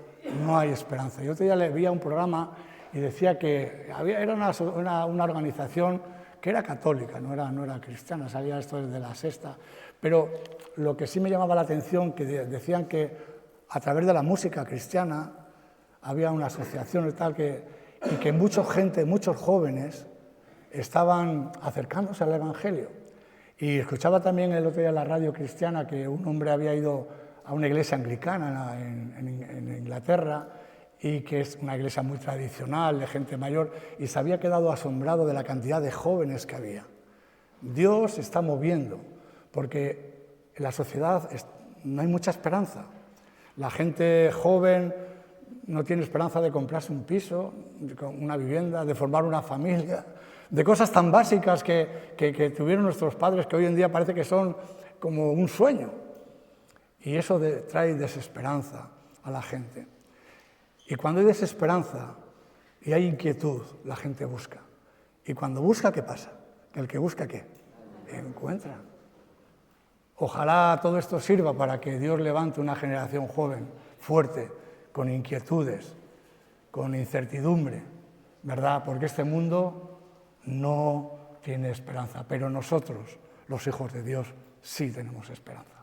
no hay esperanza. Yo otro día le veía un programa y decía que era una organización que era católica, no era cristiana, sabía esto desde la Sexta, pero lo que sí me llamaba la atención, que decían que a través de la música cristiana había una asociación y tal, y que muchos jóvenes estaban acercándose al Evangelio. Y escuchaba también el otro día en la radio cristiana que un hombre había ido a una iglesia anglicana en Inglaterra, y que es una iglesia muy tradicional, de gente mayor, y se había quedado asombrado de la cantidad de jóvenes que había. Dios se está moviendo, porque en la sociedad no hay mucha esperanza. La gente joven no tiene esperanza de comprarse un piso, una vivienda, de formar una familia, de cosas tan básicas que tuvieron nuestros padres, que hoy en día parece que son como un sueño. Y eso trae desesperanza a la gente. Y cuando hay desesperanza y hay inquietud, la gente busca. Y cuando busca, ¿qué pasa? El que busca, ¿qué? Encuentra. Ojalá todo esto sirva para que Dios levante una generación joven, fuerte, con inquietudes, con incertidumbre, ¿verdad? Porque este mundo no tiene esperanza, pero nosotros, los hijos de Dios, sí tenemos esperanza.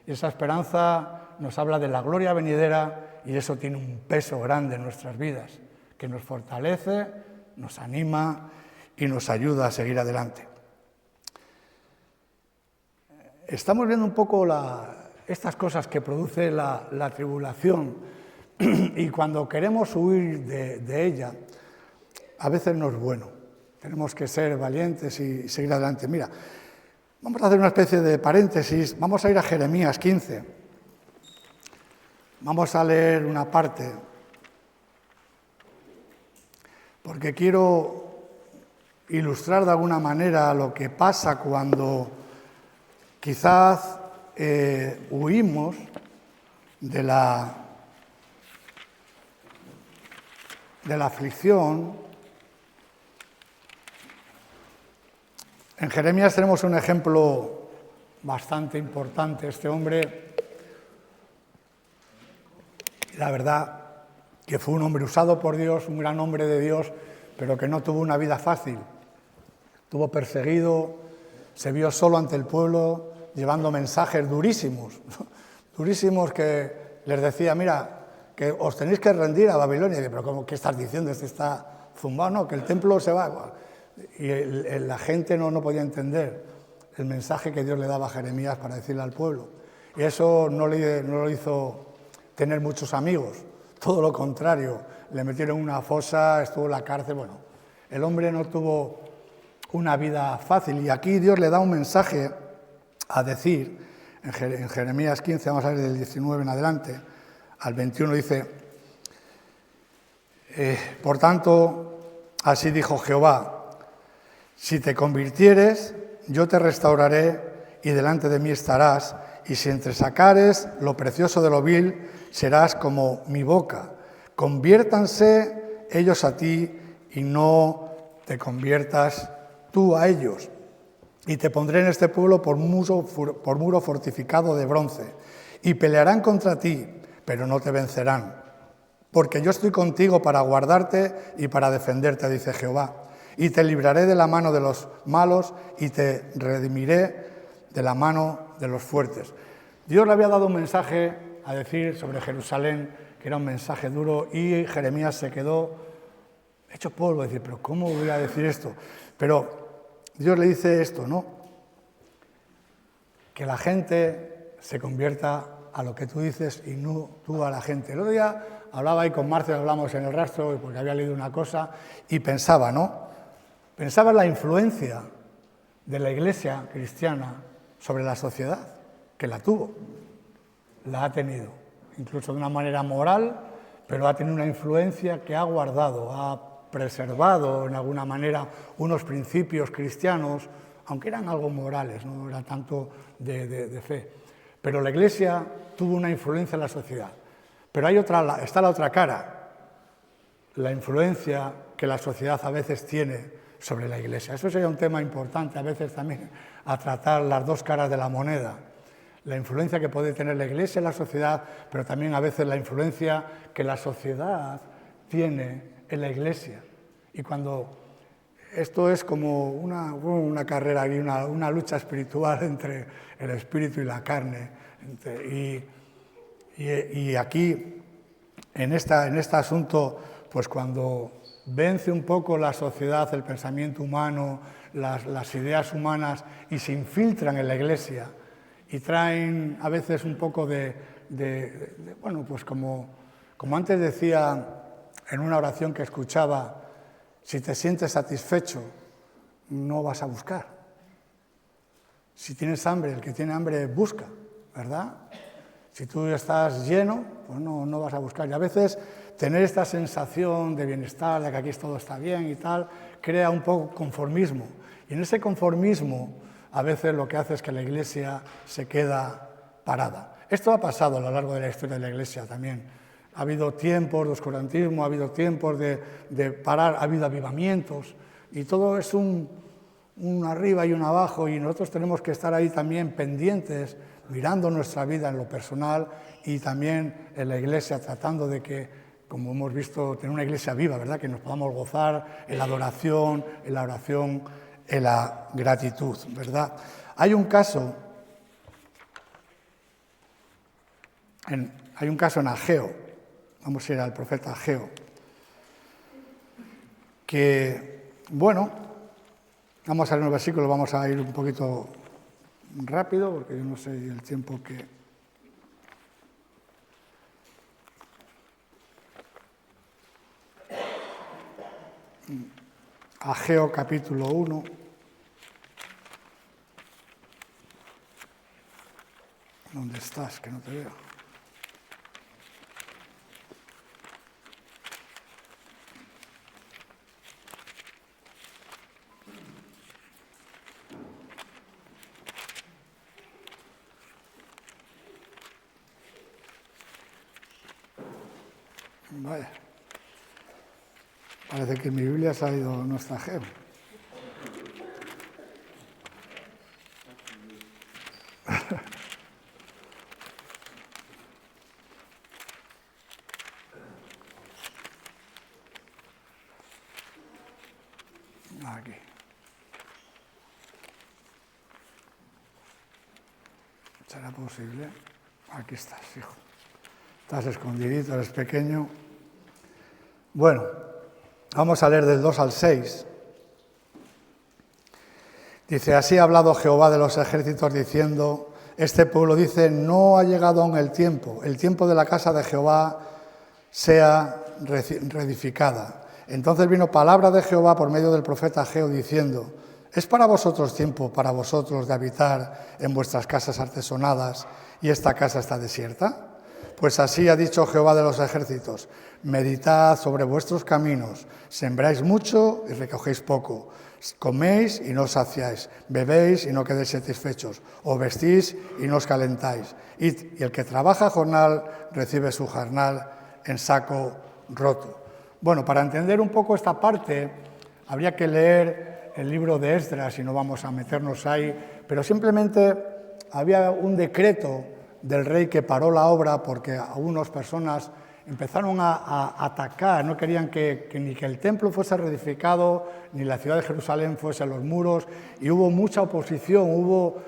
Y esa esperanza nos habla de la gloria venidera y eso tiene un peso grande en nuestras vidas, que nos fortalece, nos anima y nos ayuda a seguir adelante. Estamos viendo un poco estas cosas que produce la tribulación y cuando queremos huir de ella, a veces no es bueno. Tenemos que ser valientes y seguir adelante. Mira, vamos a hacer una especie de paréntesis. Vamos a ir a Jeremías 15. Vamos a leer una parte, porque quiero ilustrar de alguna manera lo que pasa cuando quizás huimos de la aflicción. En Jeremías tenemos un ejemplo bastante importante. Este hombre, la verdad, que fue un hombre usado por Dios, un gran hombre de Dios, pero que no tuvo una vida fácil. Estuvo perseguido, se vio solo ante el pueblo, llevando mensajes durísimos, durísimos que les decía, mira, que os tenéis que rendir a Babilonia. Y, pero ¿cómo, qué estás diciendo? Este está zumbado, no, que el templo se va. Y la gente no podía entender el mensaje que Dios le daba a Jeremías para decirle al pueblo. Y eso no lo hizo tener muchos amigos, todo lo contrario, le metieron en una fosa, estuvo en la cárcel. Bueno, el hombre no tuvo una vida fácil y aquí Dios le da un mensaje a decir, en Jeremías 15, vamos a ver del 19 en adelante, al 21 dice, por tanto, así dijo Jehová, si te convirtieres, yo te restauraré y delante de mí estarás, y si entresacares lo precioso de lo vil, serás como mi boca. Conviértanse ellos a ti y no te conviertas tú a ellos. Y te pondré en este pueblo por muro fortificado de bronce, y pelearán contra ti, pero no te vencerán. Porque yo estoy contigo para guardarte y para defenderte, dice Jehová. Y te libraré de la mano de los malos y te redimiré de la mano de los fuertes. Dios le había dado un mensaje a decir sobre Jerusalén, que era un mensaje duro, y Jeremías se quedó hecho polvo, decir, pero ¿cómo voy a decir esto? Pero Dios le dice esto, ¿no? Que la gente se convierta a lo que tú dices y no tú a la gente. El otro día hablaba ahí con Marce, hablamos en el rastro, porque había leído una cosa, y pensaba, ¿no? Pensaba en la influencia de la Iglesia cristiana sobre la sociedad, que la tuvo, la ha tenido, incluso de una manera moral, pero ha tenido una influencia que ha guardado, ha preservado en alguna manera unos principios cristianos, aunque eran algo morales, no era tanto de fe. Pero la Iglesia tuvo una influencia en la sociedad. Pero está la otra cara, la influencia que la sociedad a veces tiene sobre la Iglesia. Eso sería un tema importante a veces también, a tratar las dos caras de la moneda. La influencia que puede tener la Iglesia en la sociedad, pero también a veces la influencia que la sociedad tiene en la Iglesia. Y cuando esto es como una carrera y una lucha espiritual entre el espíritu y la carne. Y aquí, en este asunto, pues cuando vence un poco la sociedad, el pensamiento humano, las ideas humanas y se infiltran en la Iglesia y traen a veces un poco bueno, pues como antes decía en una oración que escuchaba, si te sientes satisfecho, no vas a buscar. Si tienes hambre, el que tiene hambre busca, ¿verdad? Si tú estás lleno, pues no vas a buscar. Y a veces tener esta sensación de bienestar, de que aquí todo está bien y tal, crea un poco conformismo. Y en ese conformismo a veces lo que hace es que la Iglesia se queda parada. Esto ha pasado a lo largo de la historia de la Iglesia también. Ha habido tiempos de oscurantismo, ha habido tiempos de parar, ha habido avivamientos, y todo es un arriba y un abajo, y nosotros tenemos que estar ahí también pendientes, mirando nuestra vida en lo personal y también en la Iglesia, tratando de que, como hemos visto, tener una Iglesia viva, ¿verdad? Que nos podamos gozar en la adoración, en la oración, en la gratitud, ¿verdad? Hay un caso en Ageo, vamos a ir al profeta Ageo, que, bueno, vamos a leer un versículo, vamos a ir un poquito rápido, porque yo no sé el tiempo que... Ageo capítulo 1. ¿Dónde estás? Que no te veo. Vaya. Parece que mi Biblia se ha ido, no está Ageo. Aquí. ¿Será posible? Aquí estás, hijo. Estás escondidito, eres pequeño. Bueno, vamos a leer del 2 al 6. Dice, así ha hablado Jehová de los ejércitos diciendo, este pueblo dice, no ha llegado aún el tiempo de la casa de Jehová sea reedificada. Entonces vino palabra de Jehová por medio del profeta Ageo diciendo, ¿es para vosotros tiempo, para vosotros, de habitar en vuestras casas artesonadas y esta casa está desierta? Pues así ha dicho Jehová de los ejércitos, meditad sobre vuestros caminos, sembráis mucho y recogéis poco, coméis y no os saciáis, bebéis y no quedéis satisfechos, os vestís y no os calentáis. Y el que trabaja jornal recibe su jornal en saco roto. Bueno, para entender un poco esta parte, habría que leer el libro de Esdras, y no vamos a meternos ahí, pero simplemente había un decreto del rey que paró la obra porque algunas personas empezaron a atacar, no querían ni que el templo fuese reedificado, ni la ciudad de Jerusalén fuese los muros, y hubo mucha oposición, hubo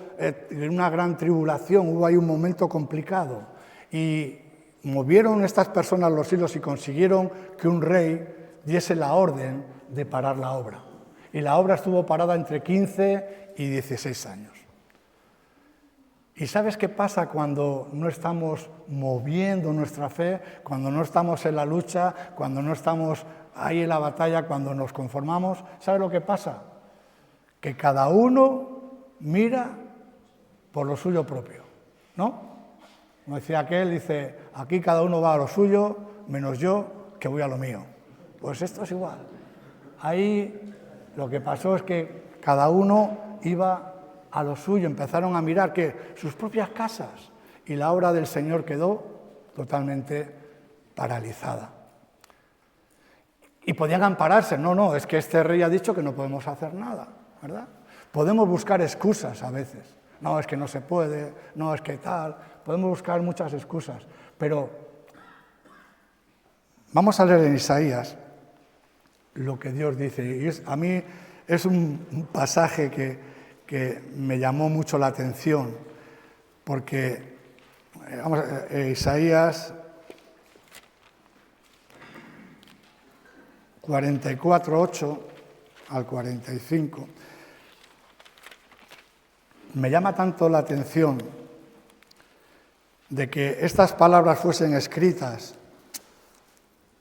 una gran tribulación, hubo ahí un momento complicado. Y movieron estas personas los hilos y consiguieron que un rey diese la orden de parar la obra. Y la obra estuvo parada entre 15 y 16 años. ¿Y sabes qué pasa cuando no estamos moviendo nuestra fe, cuando no estamos en la lucha, cuando no estamos ahí en la batalla, cuando nos conformamos? ¿Sabes lo que pasa? Que cada uno mira por lo suyo propio, ¿no? Como decía aquel, dice, aquí cada uno va a lo suyo, menos yo, que voy a lo mío. Pues esto es igual. Ahí lo que pasó es que cada uno iba a lo suyo, empezaron a mirar que sus propias casas, y la obra del Señor quedó totalmente paralizada. Y podían ampararse, no, es que este rey ha dicho que no podemos hacer nada, ¿verdad? Podemos buscar excusas a veces, no, es que no se puede, no, es que tal, podemos buscar muchas excusas, pero vamos a leer en Isaías lo que Dios dice, y a mí es un pasaje que me llamó mucho la atención, porque Isaías 44:8 al 45, me llama tanto la atención de que estas palabras fuesen escritas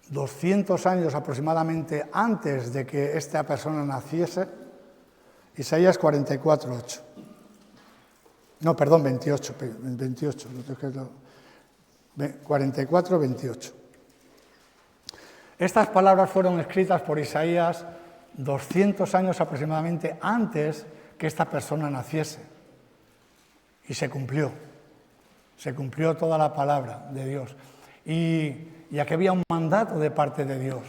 200 años aproximadamente antes de que esta persona naciese. Isaías 44:8. No, perdón, 28. 44:28. Estas palabras fueron escritas por Isaías 200 años aproximadamente antes que esta persona naciese. Y se cumplió. se cumplió toda la palabra de Dios. Y aquí había un mandato de parte de Dios.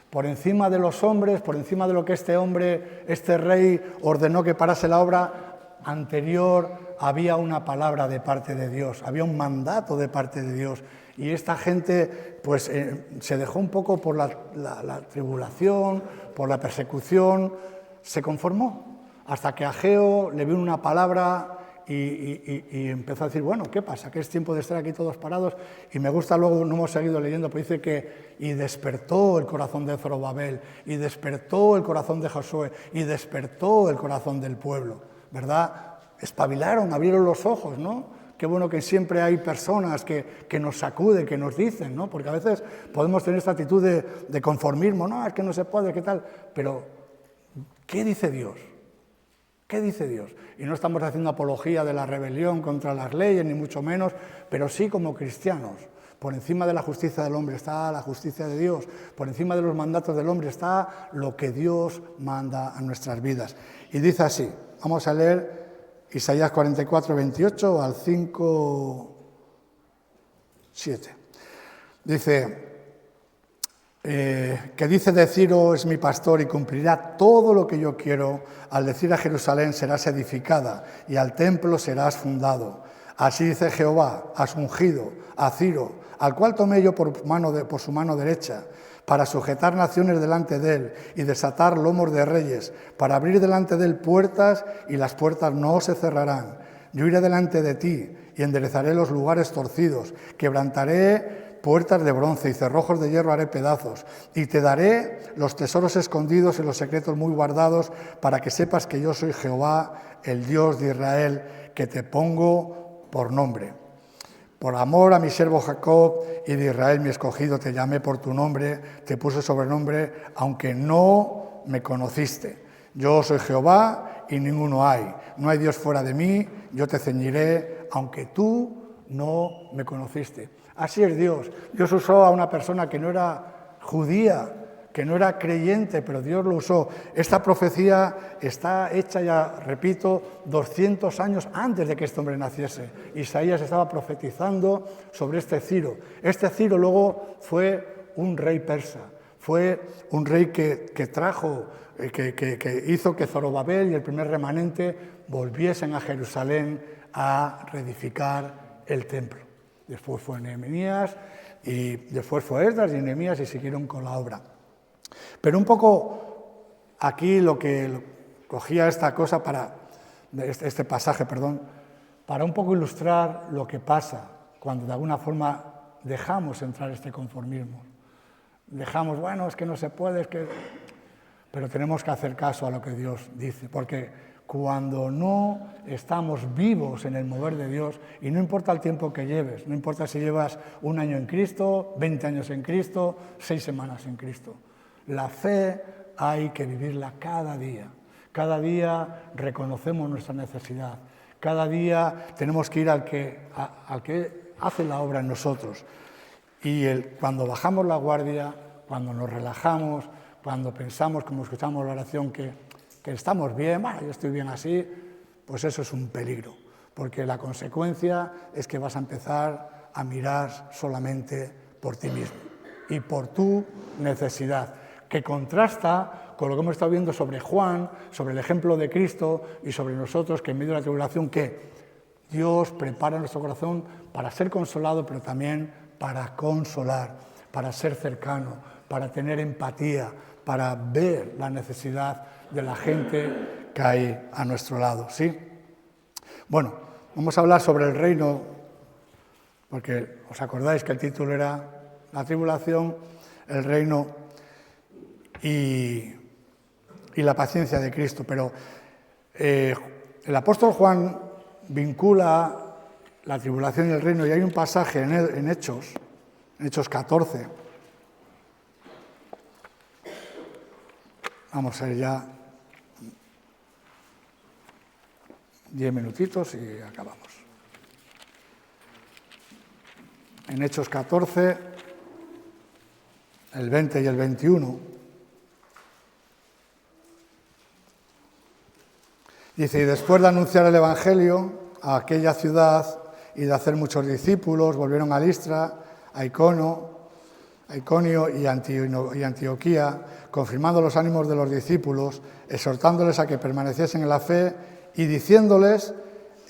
Por encima de los hombres, por encima de lo que este rey ordenó que parase la obra anterior, había una palabra de parte de Dios, había un mandato de parte de Dios. Y esta gente pues se dejó un poco por la tribulación, por la persecución, se conformó, hasta que Ageo le vino una palabra y empezó a decir, bueno, ¿qué pasa? Que es tiempo de estar aquí todos parados. Y me gusta, luego no hemos seguido leyendo, pero dice que y despertó el corazón de Zorobabel, y despertó el corazón de Josué, y despertó el corazón del pueblo, ¿verdad? Espabilaron, abrieron los ojos, ¿no? Qué bueno que siempre hay personas que nos sacuden, que nos dicen, ¿no? Porque a veces podemos tener esta actitud de conformismo, no, es que no se puede, ¿qué tal? Pero, ¿qué dice Dios? ¿Qué dice Dios? Y no estamos haciendo apología de la rebelión contra las leyes, ni mucho menos, pero sí como cristianos. Por encima de la justicia del hombre está la justicia de Dios. Por encima de los mandatos del hombre está lo que Dios manda a nuestras vidas. Y dice así, vamos a leer Isaías 44, 28 al 5, 7. Dice, que dice de Ciro es mi pastor y cumplirá todo lo que yo quiero. Al decir a Jerusalén serás edificada y al templo serás fundado. Así dice Jehová, has ungido a Ciro, al cual tomé yo por su mano derecha, para sujetar naciones delante de él y desatar lomos de reyes, para abrir delante de él puertas y las puertas no se cerrarán. Yo iré delante de ti y enderezaré los lugares torcidos, quebrantaré puertas de bronce y cerrojos de hierro haré pedazos, y te daré los tesoros escondidos y los secretos muy guardados, para que sepas que yo soy Jehová, el Dios de Israel, que te pongo por nombre. Por amor a mi siervo Jacob y de Israel mi escogido, te llamé por tu nombre, te puse sobrenombre, aunque no me conociste. Yo soy Jehová y ninguno hay. No hay Dios fuera de mí, yo te ceñiré, aunque tú no me conociste. Así es Dios. Dios usó a una persona que no era judía, que no era creyente, pero Dios lo usó. Esta profecía está hecha, ya repito, 200 años antes de que este hombre naciese. Isaías estaba profetizando sobre este Ciro. Este Ciro luego fue un rey persa, fue un rey que hizo que Zorobabel y el primer remanente volviesen a Jerusalén a reedificar el templo. Después fue Nehemías y después fue Esdras y Nehemías y siguieron con la obra. Pero un poco aquí lo que cogía esta cosa este pasaje, para un poco ilustrar lo que pasa cuando de alguna forma dejamos entrar este conformismo. Dejamos, bueno, es que no se puede, pero tenemos que hacer caso a lo que Dios dice, porque cuando no estamos vivos en el mover de Dios, y no importa el tiempo que lleves, no importa si llevas 1 año en Cristo, 20 años en Cristo, 6 semanas en Cristo. La fe hay que vivirla cada día. Cada día reconocemos nuestra necesidad. Cada día tenemos que ir al que hace la obra en nosotros. Y cuando bajamos la guardia, cuando nos relajamos, cuando pensamos, como escuchamos la oración, que estamos bien, bueno, yo estoy bien así, pues eso es un peligro, porque la consecuencia es que vas a empezar a mirar solamente por ti mismo y por tu necesidad, que contrasta con lo que hemos estado viendo sobre Juan, sobre el ejemplo de Cristo y sobre nosotros, que en medio de la tribulación, que Dios prepara nuestro corazón para ser consolado, pero también para consolar, para ser cercano, para tener empatía, para ver la necesidad de la gente que hay a nuestro lado, ¿sí? Bueno, vamos a hablar sobre el reino, porque os acordáis que el título era la tribulación, el reino y la paciencia de Cristo, pero el apóstol Juan vincula la tribulación y el reino, y hay un pasaje en Hechos 14. Vamos a ir ya 10 minutitos y acabamos. En Hechos 14, el 20 y el 21, dice, y después de anunciar el Evangelio a aquella ciudad y de hacer muchos discípulos, volvieron a Listra, a Iconio y Antioquía, confirmando los ánimos de los discípulos, exhortándoles a que permaneciesen en la fe y diciéndoles: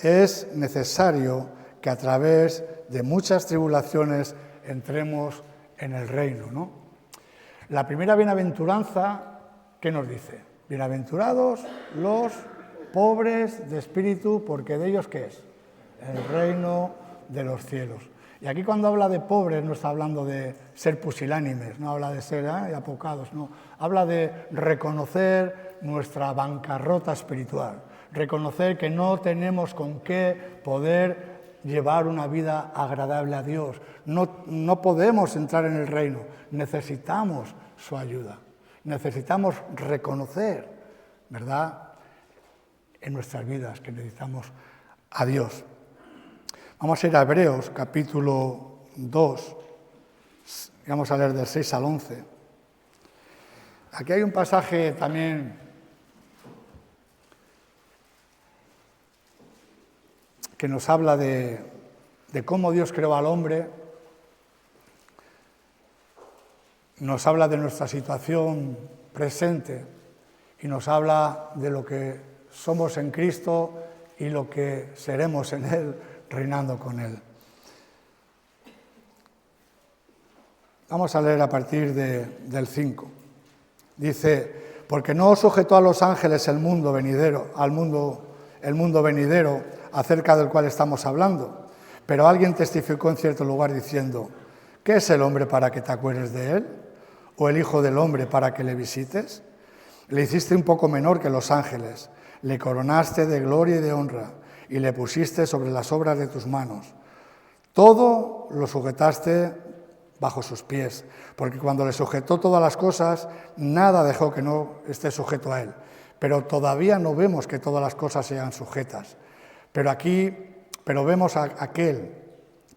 es necesario que a través de muchas tribulaciones entremos en el reino, ¿no? La primera bienaventuranza, ¿qué nos dice? Bienaventurados los pobres de espíritu, porque de ellos, ¿qué es? El reino de los cielos. Y aquí cuando habla de pobres no está hablando de ser pusilánimes, no habla de ser apocados, no. Habla de reconocer nuestra bancarrota espiritual, reconocer que no tenemos con qué poder llevar una vida agradable a Dios. No podemos entrar en el reino, necesitamos su ayuda, necesitamos reconocer, ¿verdad?, en nuestras vidas que necesitamos a Dios. Vamos a ir a Hebreos, capítulo 2, y vamos a leer del 6 al 11. Aquí hay un pasaje también que nos habla de cómo Dios creó al hombre, nos habla de nuestra situación presente y nos habla de lo que somos en Cristo y lo que seremos en Él, reinando con Él. Vamos a leer a partir del 5. Dice: porque no sujetó a los ángeles el mundo venidero, el mundo venidero acerca del cual estamos hablando, pero alguien testificó en cierto lugar diciendo: ¿qué es el hombre para que te acuerdes de él? ¿O el hijo del hombre para que le visites? Le hiciste un poco menor que los ángeles, le coronaste de gloria y de honra, y le pusiste sobre las obras de tus manos. Todo lo sujetaste bajo sus pies, porque cuando le sujetó todas las cosas, nada dejó que no esté sujeto a él. Pero todavía no vemos que todas las cosas sean sujetas. Pero vemos a aquel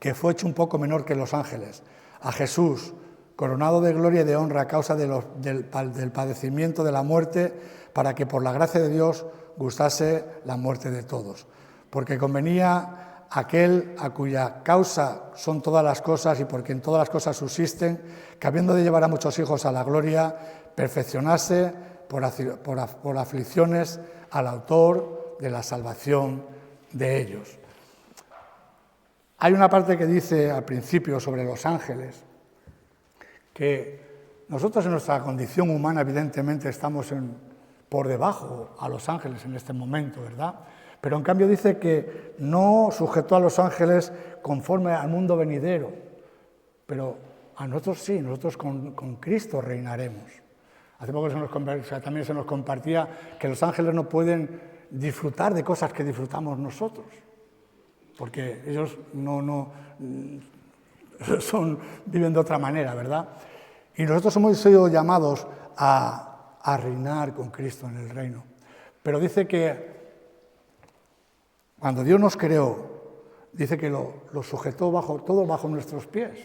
que fue hecho un poco menor que los ángeles, a Jesús, coronado de gloria y de honra a causa del padecimiento de la muerte, para que por la gracia de Dios gustase la muerte de todos. Porque convenía aquel a cuya causa son todas las cosas y por quien todas las cosas subsisten, que habiendo de llevar a muchos hijos a la gloria, perfeccionase por aflicciones al autor de la salvación de ellos. Hay una parte que dice al principio sobre los ángeles, que nosotros en nuestra condición humana evidentemente estamos por debajo a los ángeles en este momento, ¿verdad? Pero en cambio dice que no sujetó a los ángeles conforme al mundo venidero, pero a nosotros sí, nosotros con Cristo reinaremos. Hace poco también se nos compartía que los ángeles no pueden disfrutar de cosas que disfrutamos nosotros, porque ellos viven de otra manera, ¿verdad? Y nosotros hemos sido llamados a reinar con Cristo en el reino. Pero dice que cuando Dios nos creó, dice que lo sujetó todo bajo nuestros pies.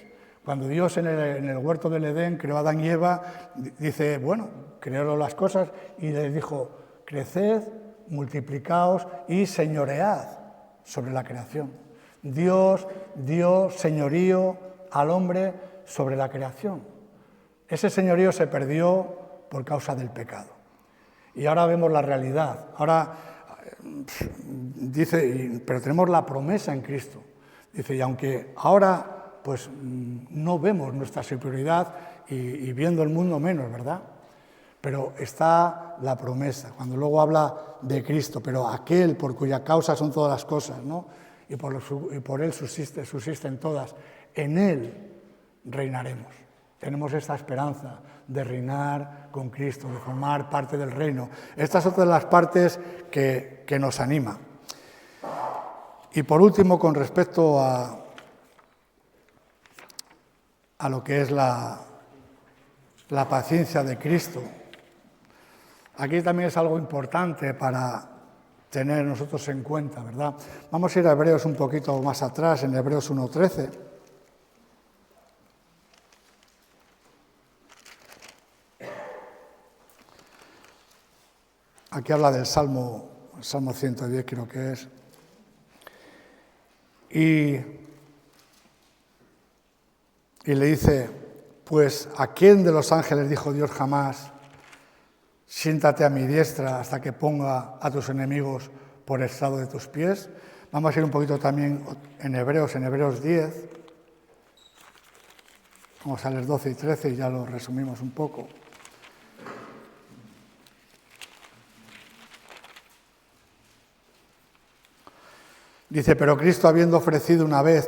Cuando Dios en el huerto del Edén creó a Adán y Eva, dice, bueno, crearon las cosas y les dijo: creced, multiplicaos y señoread sobre la creación. Dios dio señorío al hombre sobre la creación. Ese señorío se perdió por causa del pecado. Y ahora vemos la realidad. Ahora dice, pero tenemos la promesa en Cristo. Dice, y aunque ahora pues no vemos nuestra superioridad y viendo el mundo menos, ¿verdad? Pero está la promesa, cuando luego habla de Cristo, pero aquel por cuya causa son todas las cosas, ¿no? Y por Él subsisten todas. En Él reinaremos. Tenemos esta esperanza de reinar con Cristo, de formar parte del reino. Esta es otra de las partes que nos anima. Y por último, con respecto a lo que es la paciencia de Cristo, aquí también es algo importante para tener nosotros en cuenta, ¿verdad? Vamos a ir a Hebreos un poquito más atrás, en Hebreos 1:13. Aquí habla del Salmo 110, creo que es. Y le dice, pues ¿a quién de los ángeles dijo Dios jamás, siéntate a mi diestra hasta que ponga a tus enemigos por estrado de tus pies? Vamos a ir un poquito también en Hebreos 10. Vamos a leer 12 y 13 y ya lo resumimos un poco. Dice, pero Cristo, habiendo ofrecido una vez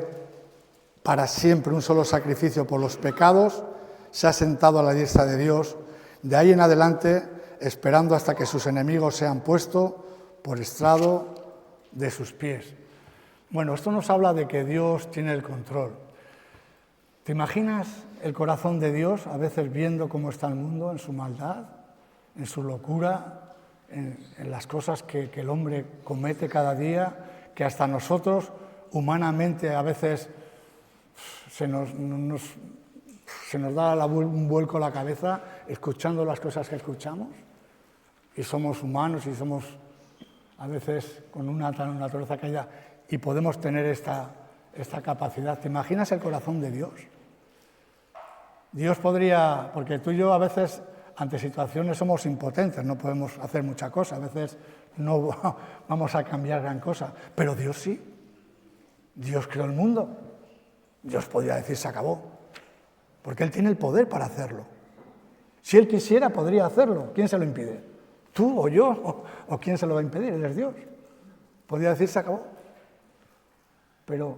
para siempre un solo sacrificio por los pecados, se ha sentado a la diestra de Dios, de ahí en adelante, esperando hasta que sus enemigos sean puestos por estrado de sus pies. Bueno, esto nos habla de que Dios tiene el control. ¿Te imaginas el corazón de Dios a veces viendo cómo está el mundo en su maldad, en su locura, en las cosas que el hombre comete cada día, que hasta nosotros humanamente a veces se nos da un vuelco la cabeza escuchando las cosas que escuchamos? Y somos humanos y somos a veces con una naturaleza caída y podemos tener esta capacidad. ¿Te imaginas el corazón de Dios? Dios podría, porque tú y yo a veces ante situaciones somos impotentes, no podemos hacer mucha cosa, a veces no vamos a cambiar gran cosa, pero Dios sí. Dios creó el mundo. Dios podría decir se acabó, porque Él tiene el poder para hacerlo. Si Él quisiera, podría hacerlo. ¿Quién se lo impide? ¿Tú o yo? ¿O quién se lo va a impedir? Él es Dios. Podría decir se acabó, pero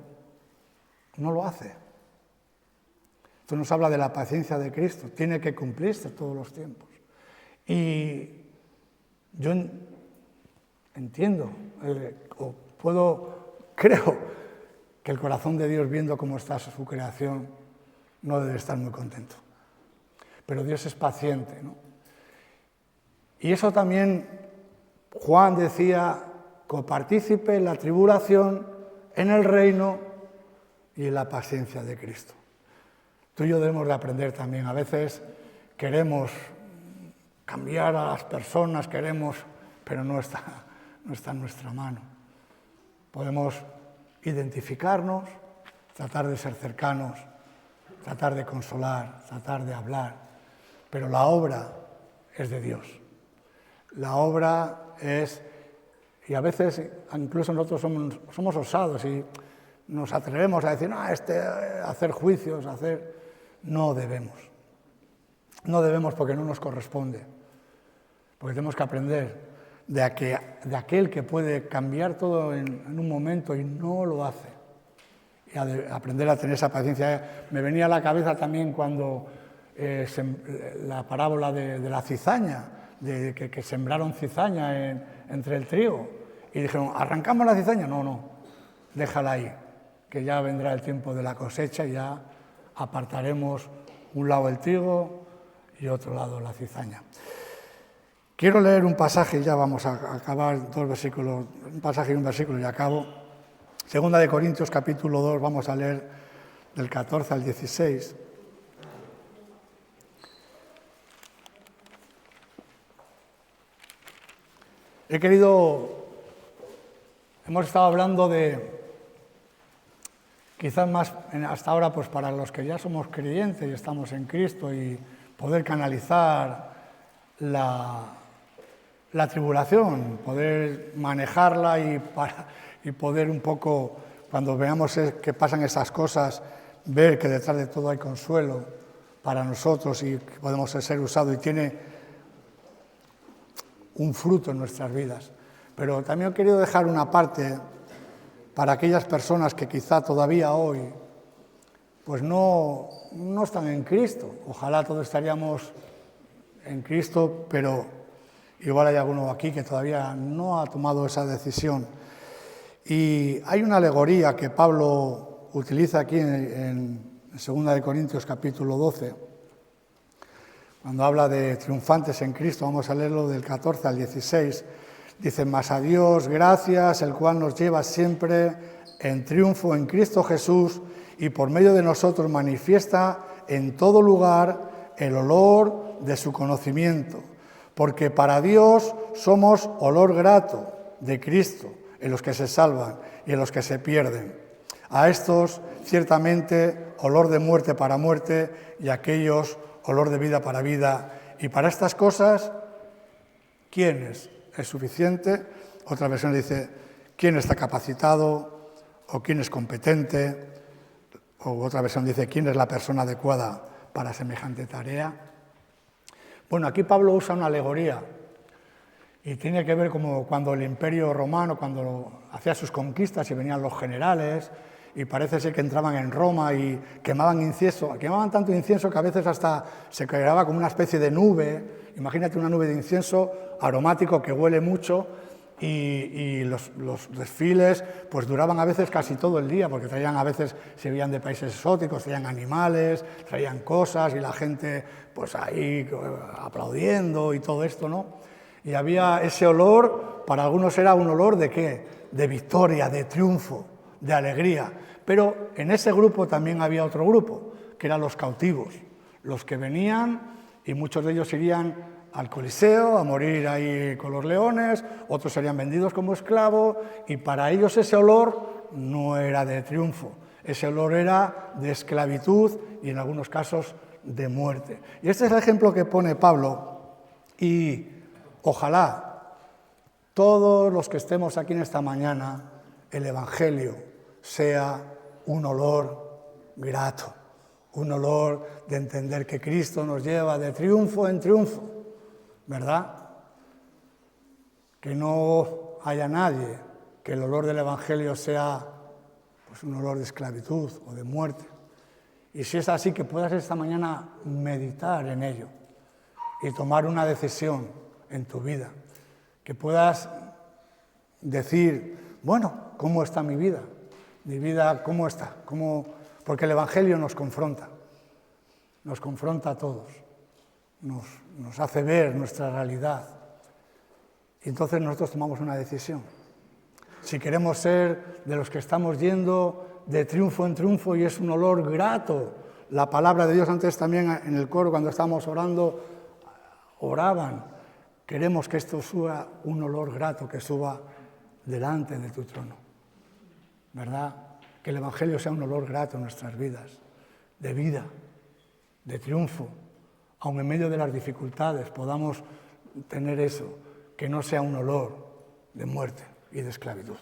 no lo hace. Esto nos habla de la paciencia de Cristo. Tiene que cumplirse todos los tiempos. Y yo entiendo, creo que el corazón de Dios, viendo cómo está su creación, no debe estar muy contento. Pero Dios es paciente, ¿no? Y eso también Juan decía, copartícipe en la tribulación, en el reino y en la paciencia de Cristo. Tú y yo debemos de aprender también. A veces queremos cambiar a las personas, pero no está en nuestra mano. Podemos identificarnos, tratar de ser cercanos, tratar de consolar, tratar de hablar, pero la obra es de Dios. La obra es, y a veces incluso nosotros somos osados y nos atrevemos a decir, hacer juicios, No debemos. No debemos porque no nos corresponde. Porque tenemos que aprender de aquel que puede cambiar todo en un momento y no lo hace. Y aprender a tener esa paciencia. Me venía a la cabeza también cuando la parábola de la cizaña, de que sembraron cizaña entre el trigo. Y dijeron, ¿arrancamos la cizaña? No, déjala ahí, que ya vendrá el tiempo de la cosecha y ya apartaremos un lado el trigo y otro lado la cizaña. Quiero leer un pasaje, ya vamos a acabar 2 versículos, un pasaje y un versículo y acabo. Segunda de Corintios, capítulo 2, vamos a leer del 14 al 16. Hemos estado hablando de, quizás más hasta ahora, pues para los que ya somos creyentes y estamos en Cristo y poder canalizar la tribulación, poder manejarla y poder un poco, cuando veamos que pasan esas cosas, ver que detrás de todo hay consuelo para nosotros y que podemos ser usados y tiene un fruto en nuestras vidas. Pero también he querido dejar una parte para aquellas personas que quizá todavía hoy pues no están en Cristo. Ojalá todos estaríamos en Cristo, pero igual hay alguno aquí que todavía no ha tomado esa decisión. Y hay una alegoría que Pablo utiliza aquí en 2 de Corintios capítulo 12, cuando habla de triunfantes en Cristo. Vamos a leerlo del 14 al 16. Dice, mas a Dios gracias, el cual nos lleva siempre en triunfo en Cristo Jesús y por medio de nosotros manifiesta en todo lugar el olor de su conocimiento. Porque para Dios somos olor grato de Cristo en los que se salvan y en los que se pierden. A estos, ciertamente, olor de muerte para muerte, y a aquellos, olor de vida para vida. Y para estas cosas, ¿quién es suficiente? Otra versión dice, ¿quién está capacitado? ¿O quién es competente? O otra versión dice, ¿quién es la persona adecuada para semejante tarea? Bueno, aquí Pablo usa una alegoría y tiene que ver como cuando el Imperio Romano, cuando hacía sus conquistas y venían los generales y parece ser que entraban en Roma y quemaban incienso, quemaban tanto incienso que a veces hasta se creaba como una especie de nube, imagínate una nube de incienso aromático que huele mucho y los desfiles pues duraban a veces casi todo el día porque traían a veces, se veían de países exóticos, traían animales, traían cosas y la gente pues ahí aplaudiendo y todo esto, ¿no? Y había ese olor, para algunos era un olor de ¿qué? De victoria, de triunfo, de alegría. Pero en ese grupo también había otro grupo, que eran los cautivos, los que venían y muchos de ellos irían al Coliseo a morir ahí con los leones, otros serían vendidos como esclavos y para ellos ese olor no era de triunfo, ese olor era de esclavitud y en algunos casos de muerte. Y este es el ejemplo que pone Pablo y ojalá todos los que estemos aquí en esta mañana, el Evangelio sea un olor grato, un olor de entender que Cristo nos lleva de triunfo en triunfo, ¿verdad? Que no haya nadie, que el olor del Evangelio sea pues, un olor de esclavitud o de muerte. Y si es así, que puedas esta mañana meditar en ello y tomar una decisión en tu vida, que puedas decir, bueno, ¿cómo está mi vida? Mi vida, ¿cómo está? Porque el Evangelio nos confronta a todos, nos hace ver nuestra realidad. Y entonces nosotros tomamos una decisión. Si queremos ser de los que estamos yendo de triunfo en triunfo y es un olor grato, la palabra de Dios antes también en el coro cuando estábamos orando, oraban, queremos que esto suba un olor grato, que suba delante de tu trono, ¿verdad? Que el Evangelio sea un olor grato en nuestras vidas, de vida, de triunfo, aun en medio de las dificultades podamos tener eso, que no sea un olor de muerte y de esclavitud,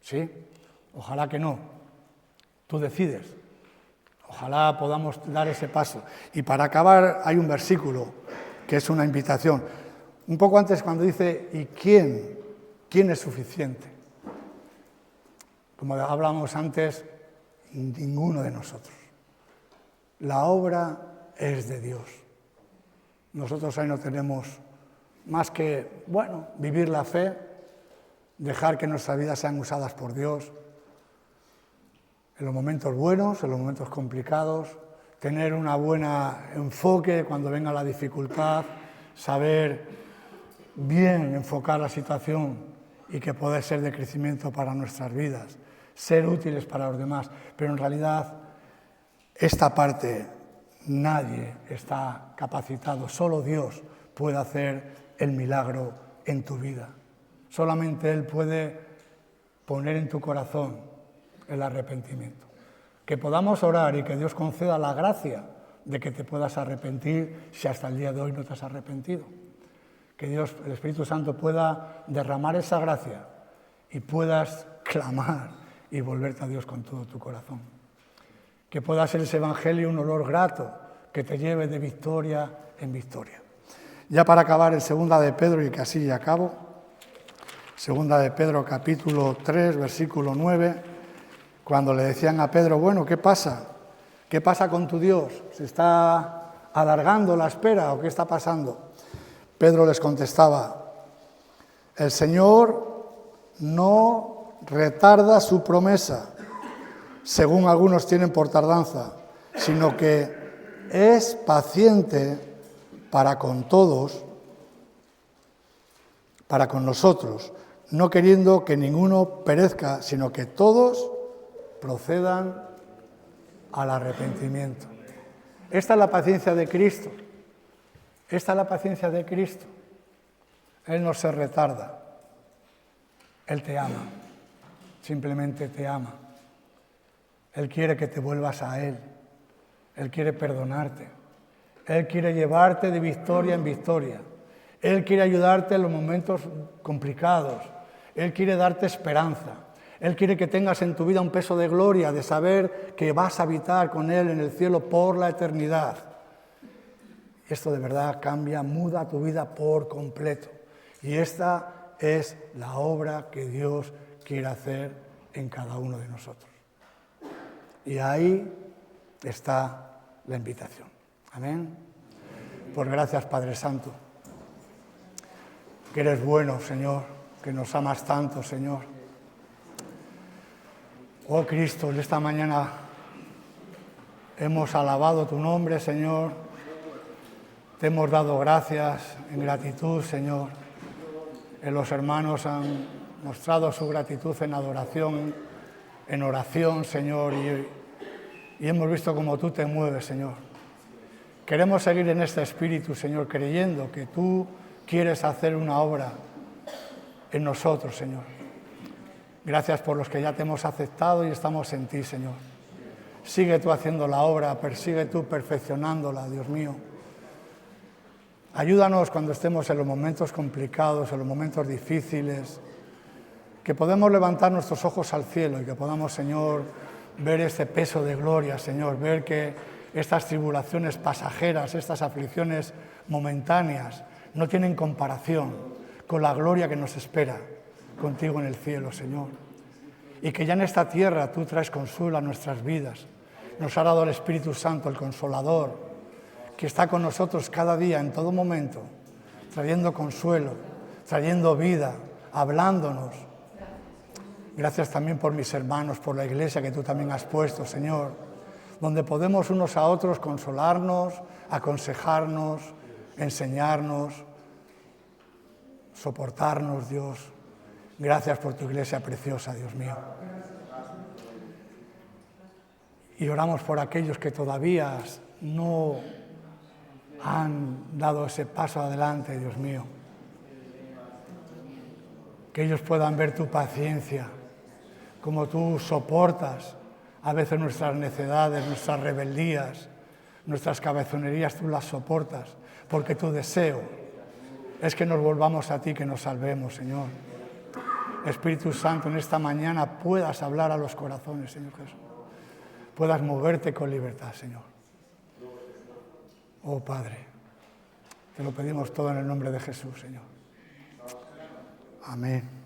¿sí? Ojalá que no, tú decides, ojalá podamos dar ese paso. Y para acabar hay un versículo que es una invitación, un poco antes cuando dice, ¿y quién es suficiente? Como hablamos antes, ninguno de nosotros. La obra es de Dios. Nosotros ahí no tenemos más que, bueno, vivir la fe, dejar que nuestras vidas sean usadas por Dios, en los momentos buenos, en los momentos complicados, tener un buen enfoque cuando venga la dificultad, saber bien enfocar la situación y que puede ser de crecimiento para nuestras vidas, ser útiles para los demás, pero en realidad esta parte nadie está capacitado, solo Dios puede hacer el milagro en tu vida. Solamente Él puede poner en tu corazón el arrepentimiento. Que podamos orar y que Dios conceda la gracia de que te puedas arrepentir si hasta el día de hoy no te has arrepentido. Que Dios, el Espíritu Santo, pueda derramar esa gracia y puedas clamar y volverte a Dios con todo tu corazón. Que pueda ser ese Evangelio un olor grato que te lleve de victoria en victoria. Ya para acabar en Segunda de Pedro, y que así ya acabo, Segunda de Pedro capítulo 3, versículo 9, cuando le decían a Pedro, bueno, ¿qué pasa? ¿Qué pasa con tu Dios? ¿Se está alargando la espera o qué está pasando? Pedro les contestaba, el Señor no retarda su promesa, según algunos tienen por tardanza, sino que es paciente para con todos, para con nosotros, no queriendo que ninguno perezca, sino que todos procedan al arrepentimiento. Esta es la paciencia de Cristo. Esta es la paciencia de Cristo. Él no se retarda. Él te ama. Simplemente te ama. Él quiere que te vuelvas a Él. Él quiere perdonarte. Él quiere llevarte de victoria en victoria. Él quiere ayudarte en los momentos complicados. Él quiere darte esperanza. Él quiere que tengas en tu vida un peso de gloria, de saber que vas a habitar con Él en el cielo por la eternidad. Esto de verdad cambia, muda tu vida por completo. Y esta es la obra que Dios quiere hacer en cada uno de nosotros. Y ahí está la invitación. Amén. Pues gracias, Padre Santo, que eres bueno, Señor, que nos amas tanto, Señor. Oh Cristo, en esta mañana hemos alabado tu nombre, Señor. Te hemos dado gracias en gratitud, Señor. Los hermanos han mostrado su gratitud en adoración, en oración, Señor, y hemos visto cómo tú te mueves, Señor. Queremos seguir en este espíritu, Señor, creyendo que tú quieres hacer una obra en nosotros, Señor. Gracias por los que ya te hemos aceptado y estamos en ti, Señor. Sigue tú haciendo la obra, persigue tú perfeccionándola, Dios mío. Ayúdanos cuando estemos en los momentos complicados, en los momentos difíciles, que podamos levantar nuestros ojos al cielo y que podamos, Señor, ver este peso de gloria, Señor, ver que estas tribulaciones pasajeras, estas aflicciones momentáneas, no tienen comparación con la gloria que nos espera contigo en el cielo, Señor. Y que ya en esta tierra tú traes consuelo a nuestras vidas. Nos ha dado el Espíritu Santo, el Consolador, que está con nosotros cada día, en todo momento, trayendo consuelo, trayendo vida, hablándonos. Gracias también por mis hermanos, por la iglesia que tú también has puesto, Señor, donde podemos unos a otros consolarnos, aconsejarnos, enseñarnos, soportarnos, Dios. Gracias por tu iglesia preciosa, Dios mío. Y oramos por aquellos que todavía no han dado ese paso adelante, Dios mío. Que ellos puedan ver tu paciencia, como tú soportas a veces nuestras necedades, nuestras rebeldías, nuestras cabezonerías, tú las soportas, porque tu deseo es que nos volvamos a ti, que nos salvemos, Señor. Espíritu Santo, en esta mañana puedas hablar a los corazones, Señor Jesús. Puedas moverte con libertad, Señor. Oh Padre, te lo pedimos todo en el nombre de Jesús, Señor. Amén.